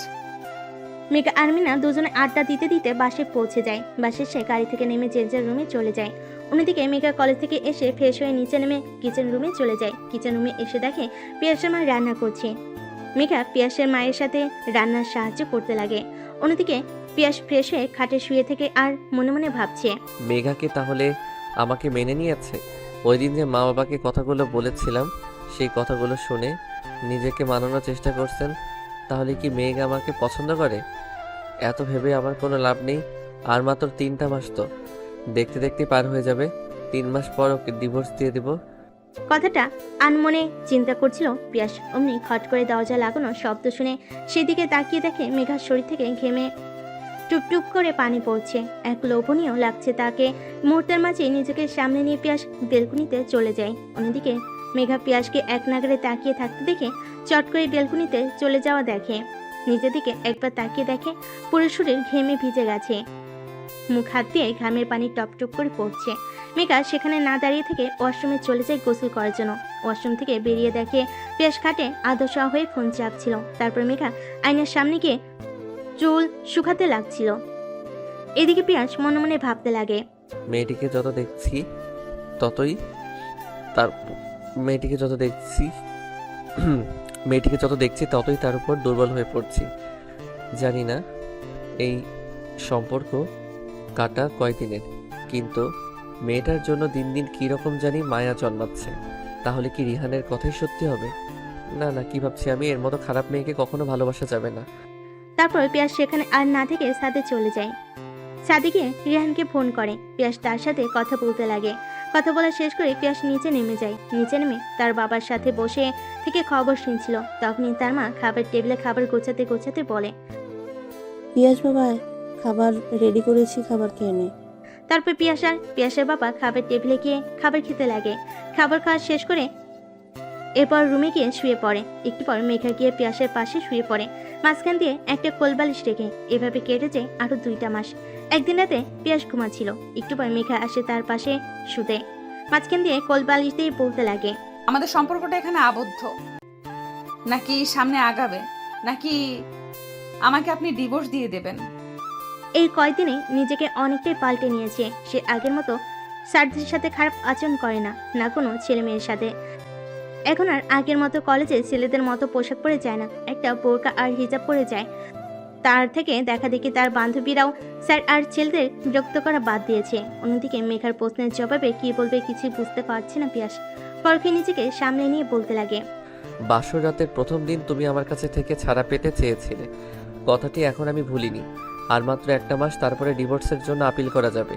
মেঘা আর মিনা দুজনে আড্ডা দিতে দিতে বাসে পৌঁছে যায়। বাসে সে গাড়ি থেকে নেমে যে যার রুমে চলে যায়। অন্যদিকে মেঘা কলেজ থেকে এসে ফ্রেশ হয়ে নিচে নেমে কিচেন রুমে চলে যায়। কিচেন রুমে এসে দেখে পিয়াসের মা রান্না করছে। মেঘা পিয়াসের মায়ের সাথে রান্নার সাহায্য করতে লাগে। অন্যদিকে পিয়াস ফ্রেশ হয়ে খাটে শুয়ে থেকে আর মনে মনে ভাবছে, মেঘাকে তাহলে আমাকে মেনে নিয়েছে? ওই দিন যে মা বাবাকে কথাগুলো বলেছিলাম, সেই কথাগুলো শুনে নিজেকে মানানোর চেষ্টা করছেন। তাহলে কি মেঘ আমাকে পছন্দ করে? এত ভেবে আমার কোনো লাভ নেই। আর মাত্র 3টা মাস তো, দেখতে দেখতে পার হয়ে যাবে। 3 মাস পর ওকে ডিভোর্স দিয়ে দেব। কথাটা আনমনে চিন্তা করছিল পিয়াস। অমনি খট করে দরজা লাগানো শব্দ শুনে সেদিকে তাকিয়ে দেখে মেঘার শরীর থেকে ঘেমে টুপটুপ করে পানি পড়ছে। এক লোভনীয় লাগছে তাকে। মুহূর্তের মাঝে নিজেকে সামনে নিয়ে পিয়াস বেলকুনিতে চলে যায়। অন্যদিকে মেঘা পিয়াসকে এক নাগারে তাকিয়ে থাকতে দেখে চট করে বেলকুনিতে চলে যাওয়া দেখে। নিজের দিকে একবার তাকিয়ে দেখে পুরো শরীর ঘেমে ভিজে গেছে। মুখ হাত দিয়ে ঘামের পানি টপটপ করে পড়ছে। মেঘা সেখানে না দাঁড়িয়ে থেকে ওয়াশরুমে চলে যায় গোসল করার জন্য। ওয়াশরুম থেকে বেরিয়ে দেখে পিয়াস খাটে আদশা হয়ে ফোন চাপছিল। তারপর মেঘা আয়নার সামনে গিয়ে চুল শুকাতে লাগছিল। এদিকে পিয়াস মনে মনে ভাবতে লাগে, মেয়েটিকে যত দেখছি ততই তার মেয়েটিকে যত দেখছি ততই তার উপর দুর্বল হয়ে পড়ছি। জানি না এই সম্পর্ক কাটা কয়দিনের, কিন্তু মেয়েটার জন্য দিন দিন কীরকম জানি মায়া জন্মাচ্ছে। তাহলে কি রিহানের কথাই সত্যি হবে? না না, কি ভাবছি আমি? এর মতো খারাপ মেয়েকে কখনো ভালোবাসা যাবে না। তারপর পিয়াস সেখানে আর না থেকে ছাদে চলে যায়। ছাদে গিয়ে রিহানকে ফোন করে। পিয়াস তার সাথে কথা বলতে লাগে। কথা বলা শেষ করে পিয়াস নিচে নেমে যায়। নিচে নেমে তার বাবার সাথে বসে থেকে খবর শুনছিল। তখনই তার মা খাবার টেবিলে খাবার গোছাতে গোছাতে বলে, পিয়াস বাবা, খাবার রেডি করেছি, খাবার খেয়ে নে। তারপর পিয়াসের বাবা খাবার টেবিলে গিয়ে খাবার খেতে লাগে। খাবার খাওয়া শেষ করে এরপর রুমে গিয়ে শুয়ে পড়ে। একটু পর মেঘা গিয়ে পিয়াসের পাশে শুয়ে পড়ে, মাঝখান দিয়ে একটা কোলবালিশ রেখে। এভাবে কেটে যায় আরো 2টা মাস। একদিন রাতে পিয়াস ঘুমাচ্ছিল। একটু পর মেঘা আসে তার পাশে শুতে, মাঝখান দিয়ে কোলবালিশ দিয়ে বলতে লাগে, আমাদের সম্পর্কটা এখানে আবদ্ধ, নাকি সামনে আগাবে, নাকি আমাকে আপনি ডিভোর্স দিয়ে দেবেন? এই কয়দিনে নিজেকে অনেকটাই পাল্টে নিয়েছে। সে আগের মতো স্যারদের সাথে খারাপ আচরণ করে না, না কোনো ছেলে মেয়ের সাথে। এখন আর আগের মতো কলেজে ছেলেদের মতো পোশাক পরে যায় না, একটা বোরকা আর হিজাব পরে যায়। তার থেকে দেখা দেখি তার বান্ধবীরাও স্যার আর ছেলেদের বিরক্ত করা বাদ দিয়েছে। অন্যদিকে মেঘার প্রশ্নের জবাবে কি বলবে কিছুই বুঝতে পারছে না পিয়াস। পরকে নিজেকে সামনে নিয়ে বলতে লাগে, বাসর রাতের প্রথম দিন তুমি আমার কাছে থেকে ছাড়া পেতে চেয়েছিলে, কথাটি এখন আমি ভুলিনি। আর মাত্র 1টা মাস, তারপরে ডিভোর্সের জন্য আপিল করা যাবে।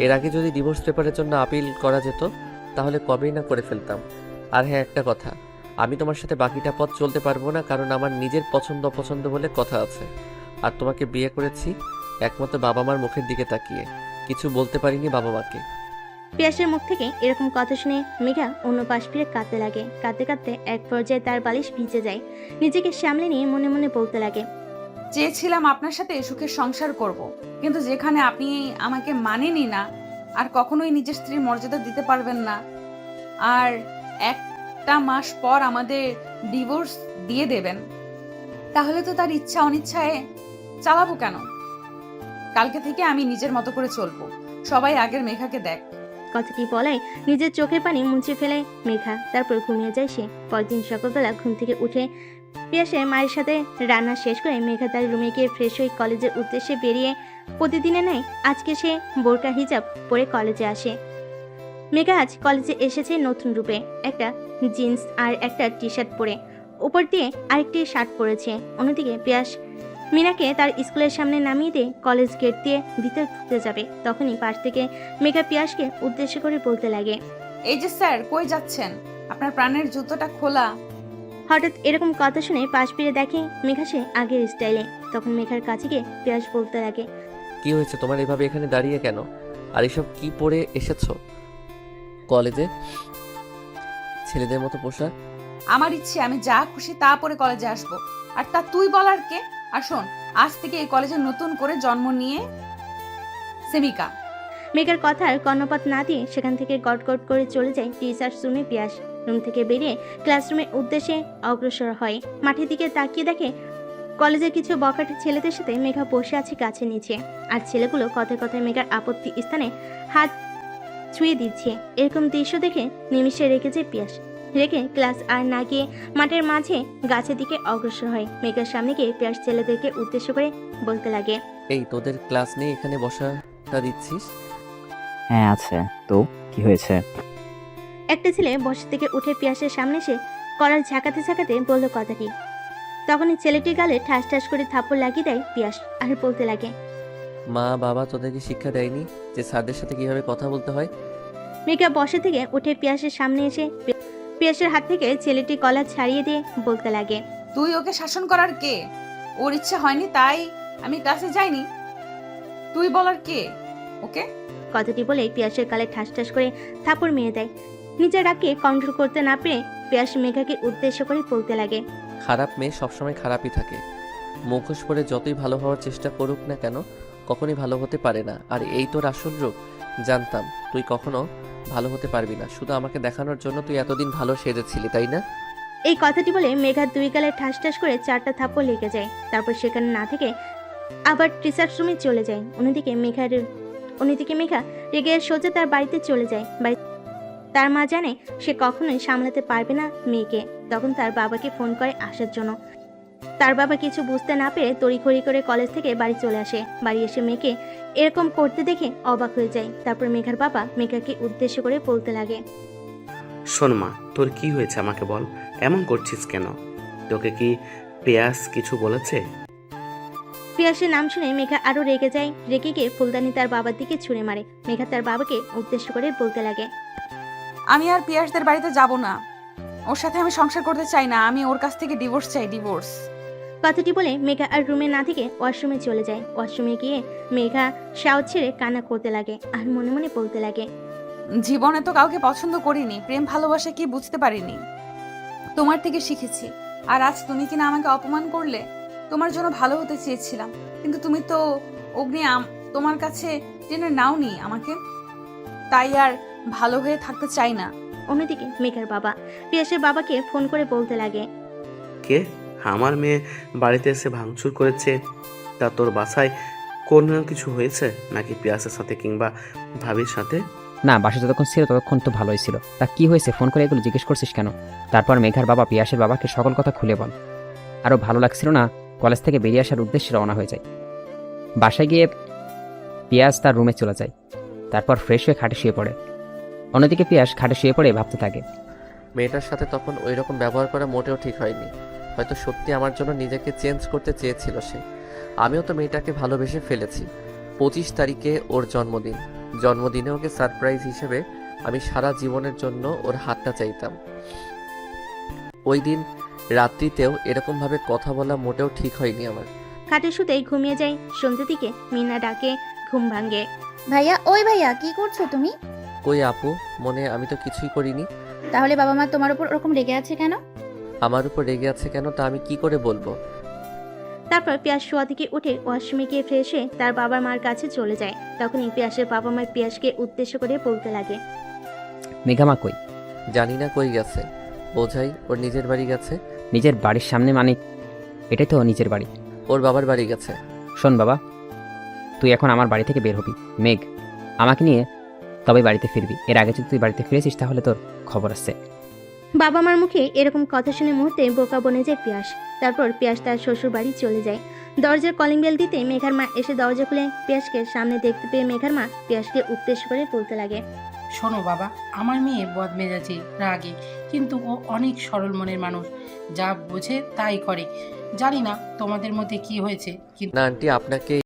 এর আগে যদি ডিভোর্স পেপারের জন্য আপিল করা যেত তাহলে কবেই না করে ফেলতাম। আর হ্যাঁ, একটা কথা, আমি তোমার সাথে বাকিটা পথ চলতে পারবো না, কারণ আমার নিজের পছন্দ অপছন্দ বলে কথা আছে। আর তোমাকে বিয়ে করেছি একমাত্র বাবা মার মুখের দিকে তাকিয়ে, কিছু বলতে পারিনি বাবা মাকে। পিয়াসের মুখ থেকে এরকম কথা শুনে মেঘা অন্য পাশ ফিরে কাঁদতে লাগে। কাঁদতে কাঁদতে এক পর্যায়ে তার বালিশ ভিজে যায়। নিজেকে সামলে নিয়ে মনে মনে বলতে লাগে, চেয়েছিলাম আপনার সাথে সুখের সংসার করব, কিন্তু যেখানে আপনি আমাকে মানেনি না, আর কখনোই নিজের স্ত্রীর মর্যাদা দিতে পারবেন না, আর 1টা মাস পর আমাদের ডিভোর্স দিয়ে দেবেন, তাহলে তো তার ইচ্ছা অনিচ্ছায় চালাবো কেন? কালকে থেকে আমি নিজের মতো করে চলবো, সবাই আগের মেঘাকে দেখ। কথাটি বলায় নিজের চোখের পানি মুছে ফেলে মেঘা। তারপর ঘুমিয়ে যায় সে। পরদিন সকালবেলা ঘুম থেকে উঠে পিয়াসের মায়ের সাথে রান্না শেষ করে মেঘা তার রুমে গিয়ে ফ্রেশ হয়ে কলেজের উদ্দেশ্যে বেরিয়ে প্রতিদিনে নেয় আজকে সে বোরকা হিজাব পরে কলেজে আসে। মেঘা আজ কলেজে এসেছে নতুন রূপে, একটা জিন্স আর একটা টি শার্ট পরে, উপর দিয়ে আরেকটি শার্ট পরেছে। অন্যদিকে পিয়াস মিনাকে তার স্কুলের সামনে নামিয়ে দিয়ে কলেজ গেট দিয়ে ভিতরে ঢুকতে যাবে। তখনই পাশ থেকে মেঘা পিয়াসকে উদ্দেশ্য করে বলতে লাগে, এই যে স্যার, কই যাচ্ছেন? আপনার প্রাণের জুতোটা খোলা। হঠাৎ এরকম কথা শুনে পাশ ফিরে দেখে মেঘা সে আগের স্টাইলে। তখন মেঘার কাছে গিয়ে পিয়াস বলতে লাগে, কি হয়েছে তোমার, এভাবে এখানে দাঁড়িয়ে কেন? আর এসব কি পরে এসেছো কলেজে? ছেলেদের মতো পোশাক? আমার ইচ্ছে আমি যা খুশি তা পরে কলেজে আসবো, আর তা তুই বলার কে? আর শোন, আজ থেকে এই কলেজে নতুন করে জন্ম নিয়ে সেমিকা। মেঘার কথার কর্ণপাত না দিয়ে সেখান থেকে গটগট করে চলে যায় টিচার্স রুমে পিয়াস। রুম থেকে বেরিয়ে ক্লাসরুমের উদ্দেশ্যে অগ্রসর হয়। মাঠের দিকে তাকিয়ে দেখে কলেজের কিছু বখাটে ছেলেদের সাথে মেঘা বসে আছে গাছের নিচে। আর ছেলেগুলো কথায় কথায় মেঘার আপত্তি স্থানে হাত ছুঁয়ে দিচ্ছে। এরকম দৃশ্য দেখে নিমিষে রেখেছে পিয়াস। রেখে ক্লাস আর না গিয়ে মাঠের মাঝে গাছের দিকে অগ্রসর হয়। মেঘার সামনে গিয়ে পিয়াস ছেলেদেরকে উদ্দেশ্য করে বলতে লাগে, এই তোদের ক্লাস নিয়ে এখানে বসাটা দিচ্ছিস? হ্যাঁ আছে, তো কি হয়েছে? একটা ছেলে বসা থেকে উঠে পিয়াসের সামনে এসে কলার ঝাঁকাতে ঝাঁকাতে বলল কথাটি। তখনই ছেলেটির গালে ঠাস ঠাস করে থাপ্পড় লাগিয়ে দেয় পিয়াস আর বলতে লাগে, মা বাবা তোদেরকে শিক্ষা দেয়নি যে স্যারদের সাথে কিভাবে কথা বলতে হয়? মেঘা বসা থেকে উঠে পিয়াসের সামনে এসে পিয়াসের হাত থেকে ছেলেটি কলা ছাড়িয়ে দিয়ে বলতে লাগে, তুই ওকে শাসন করার কে? ওর ইচ্ছা হয়নি তাই আমি ক্লাসে যাইনি। তুই বলার কে ওকে? কথাটি বলে পিয়াসের গালে ঠাস ঠাস করে থাপ্পড় মেরে দেয়। নিজের রাগকে কন্ট্রোল করতে না পেরে পিয়াস মেঘাকে উদ্দেশ্য করে বলতে লাগে, খারাপ মেয়ে সবসময় খারাপই থাকে। মুখোশ পরে যতই ভালো হওয়ার চেষ্টা করুক না কেন, কখনোই ভালো হতে পারে না। আর এই তোর আসল রূপ। জানতাম তুই কখনো ভালো হতে পারবি না, শুধু আমাকে দেখানোর জন্য তুই এতদিন ভালো সেজেছিলি, তাই না? এই কথাটি বলে মেঘার দুই গালে ঠাস ঠাস করে 4টা থাপ্পড় লেগে যায়। তারপর সেখানে না থেকে আবার টিচার্স রুমে চলে যায়। অন্যদিকে মেঘা রেগে সোজা তার বাড়িতে চলে যায়। তার মা জানে সে কখনোই সামলাতে পারবে না মেয়েকে। তখন তার বাবাকে ফোন করে আসার জন্য। তার বাবা কিছু বুঝতে না পেরে তড়িঘড়ি করে কলেজ থেকে বাড়ি চলে আসে। বাড়ি এসে মেয়েকে এরকম করতে দেখে অবাক হয়ে যায়। তারপর মেঘার বাবা মেঘাকে উদ্দেশ্য করে বলতে লাগে, শোন মা, তোর কি হয়েছে আমাকে বল, এমন করছিস কেন? তোকে কি পেয়াস কিছু বলেছে? পিয়াসের নাম শুনে মেঘা আরো রেগে যায়। রেগে গিয়ে ফুলদানি তার বাবার দিকে ছুঁড়ে মারে। মেঘা তার বাবাকে উদ্দেশ্য করে বলতে লাগে, আমি আর পিয়াসদের বাড়িতে যাব না। ওর সাথে আমি সংসার করতে চাই না। আমি ওর কাছ থেকে ডিভোর্স চাই, ডিভোর্স। কথাটি বলে মেঘা আর রুমে না থেকে ওয়াশরুমে চলে যায়। ওয়াশরুমে গিয়ে মেঘা শাওয়ার ছেড়ে কান্না করতে লাগে আর মনে মনে বলতে লাগে, জীবনে তো কাউকে পছন্দ করিনি, প্রেম ভালোবাসা কি বুঝতে পারিনি। তোমার থেকে শিখেছি। আর আজ তুমি কিনা আমাকে অপমান করলে। তোমার জন্য ভালো হতে চেয়েছিলাম, কিন্তু তুমি তো অগ্নি তোমার কাছে টেনে নাওনি আমাকে। তাই আর ভালো হয়ে থাকতে চাই না। অন্যদিকে মেঘার বাবা পিয়াসের বাবাকে ফোন করে বলতে লাগে, কে? আমার মেয়ে বাড়িতে এসে ভাঙচুর করেছে, তা তোর বাসায় কোনো কিছু হয়েছে নাকি পিয়াসের সাথে কিংবা ভাবির সাথে? না, বাসা যতক্ষণ ছিল ততক্ষণ তো ভালোই ছিল। তা কি হয়েছে, ফোন করে এগুলো জিজ্ঞেস করছিস কেন? তারপর মেঘার বাবা পিয়াসের বাবাকে সকল কথা খুলে বল। আরও ভালো লাগছিল না, কলেজ থেকে বেরিয়ে আসার উদ্দেশ্যে রওনা হয়ে যায়। বাসায় গিয়ে পিয়াস তার রুমে চলে যায়। তারপর ফ্রেশ হয়ে খাটে শুয়ে পড়ে। অন্যদিকে পিয়াস খাটে শুয়ে পড়ে ভাবতে থাকে, মেয়েটার সাথে তখন ওই রকম ব্যবহার করা মোটেও ঠিক হয়নি। হয়তো সত্যি আমার জন্য নিজেকে চেঞ্জ করতে চেয়েছিল সে। আমিও তো মেয়েটাকে ভালোবেসে ফেলেছি। 25 তারিখে ওর জন্মদিন। জন্মদিনে ওকে সারপ্রাইজ হিসেবে আমি সারা জীবনের জন্য ওর হাতটা চাইতাম। ওই দিন রাত্রিতেও এরকমভাবে কথা বলা মোটেও ঠিক হয়নি আমার। খাটে শুতেই ঘুমিয়ে যায়। সন্ধ্যের দিকে মিনা ডাকে, ঘুম ভাঙে। ভাইয়া, ওই ভাইয়া, কি করছো তুমি? কই আপু, মনে আমি তো কিছুই করিনি। তাহলে বাবা মা তোমার উপর ওরকম রেগে আছে কেন? আমার উপর রেগে আছে কেন তা আমি কি করে বলবো? তারপর পিয়াস শোয়া থেকে উঠে ওয়াশরুমে গিয়ে ফ্রেশ হয়ে তার বাবা মার কাছে চলে যায়। তখনই পিয়াসের বাবা মা পিয়াসকে উদ্দেশ্য করে বলতে লাগে, মেঘামা কই? জানি না কই গেছে। বোঝাই ওর নিজের বাড়ি গেছে। নিজের বাড়ির সামনে মানে? এটাই তো নিজের বাড়ি। ওর বাবার বাড়ি গেছে। শোন বাবা, তুই এখন আমার বাড়ি থেকে বের হবি। মেঘ, আমাকে নিয়ে তবে বাড়িতে ফিরবি। এর আগে যদি তুই বাড়িতে ফিরেছিস তাহলে তোর খবর আছে। বাবা মার মুখে এরকম কথা শুনে মুহূর্তে বোকা বনে যায় পিয়াস। তারপর পিয়াস তার শ্বশুর বাড়ি চলে যায়। দরজার কলিং বেল দিতে মেঘার মা এসে দরজা খুলে পিয়াসকে সামনে দেখতে পেয়ে মেঘার মা পিয়াসকে উদ্দেশ্য করে বলতে লাগে, শোনো বাবা, আমার মেয়ে বদমেজাজি, রাগে, কিন্তু ও অনেক সরল মনের মানুষ। যা বোঝে তাই করে। জানি না তোমাদের মধ্যে কি হয়েছে, কিন্তু না আন্টি, আপনাকে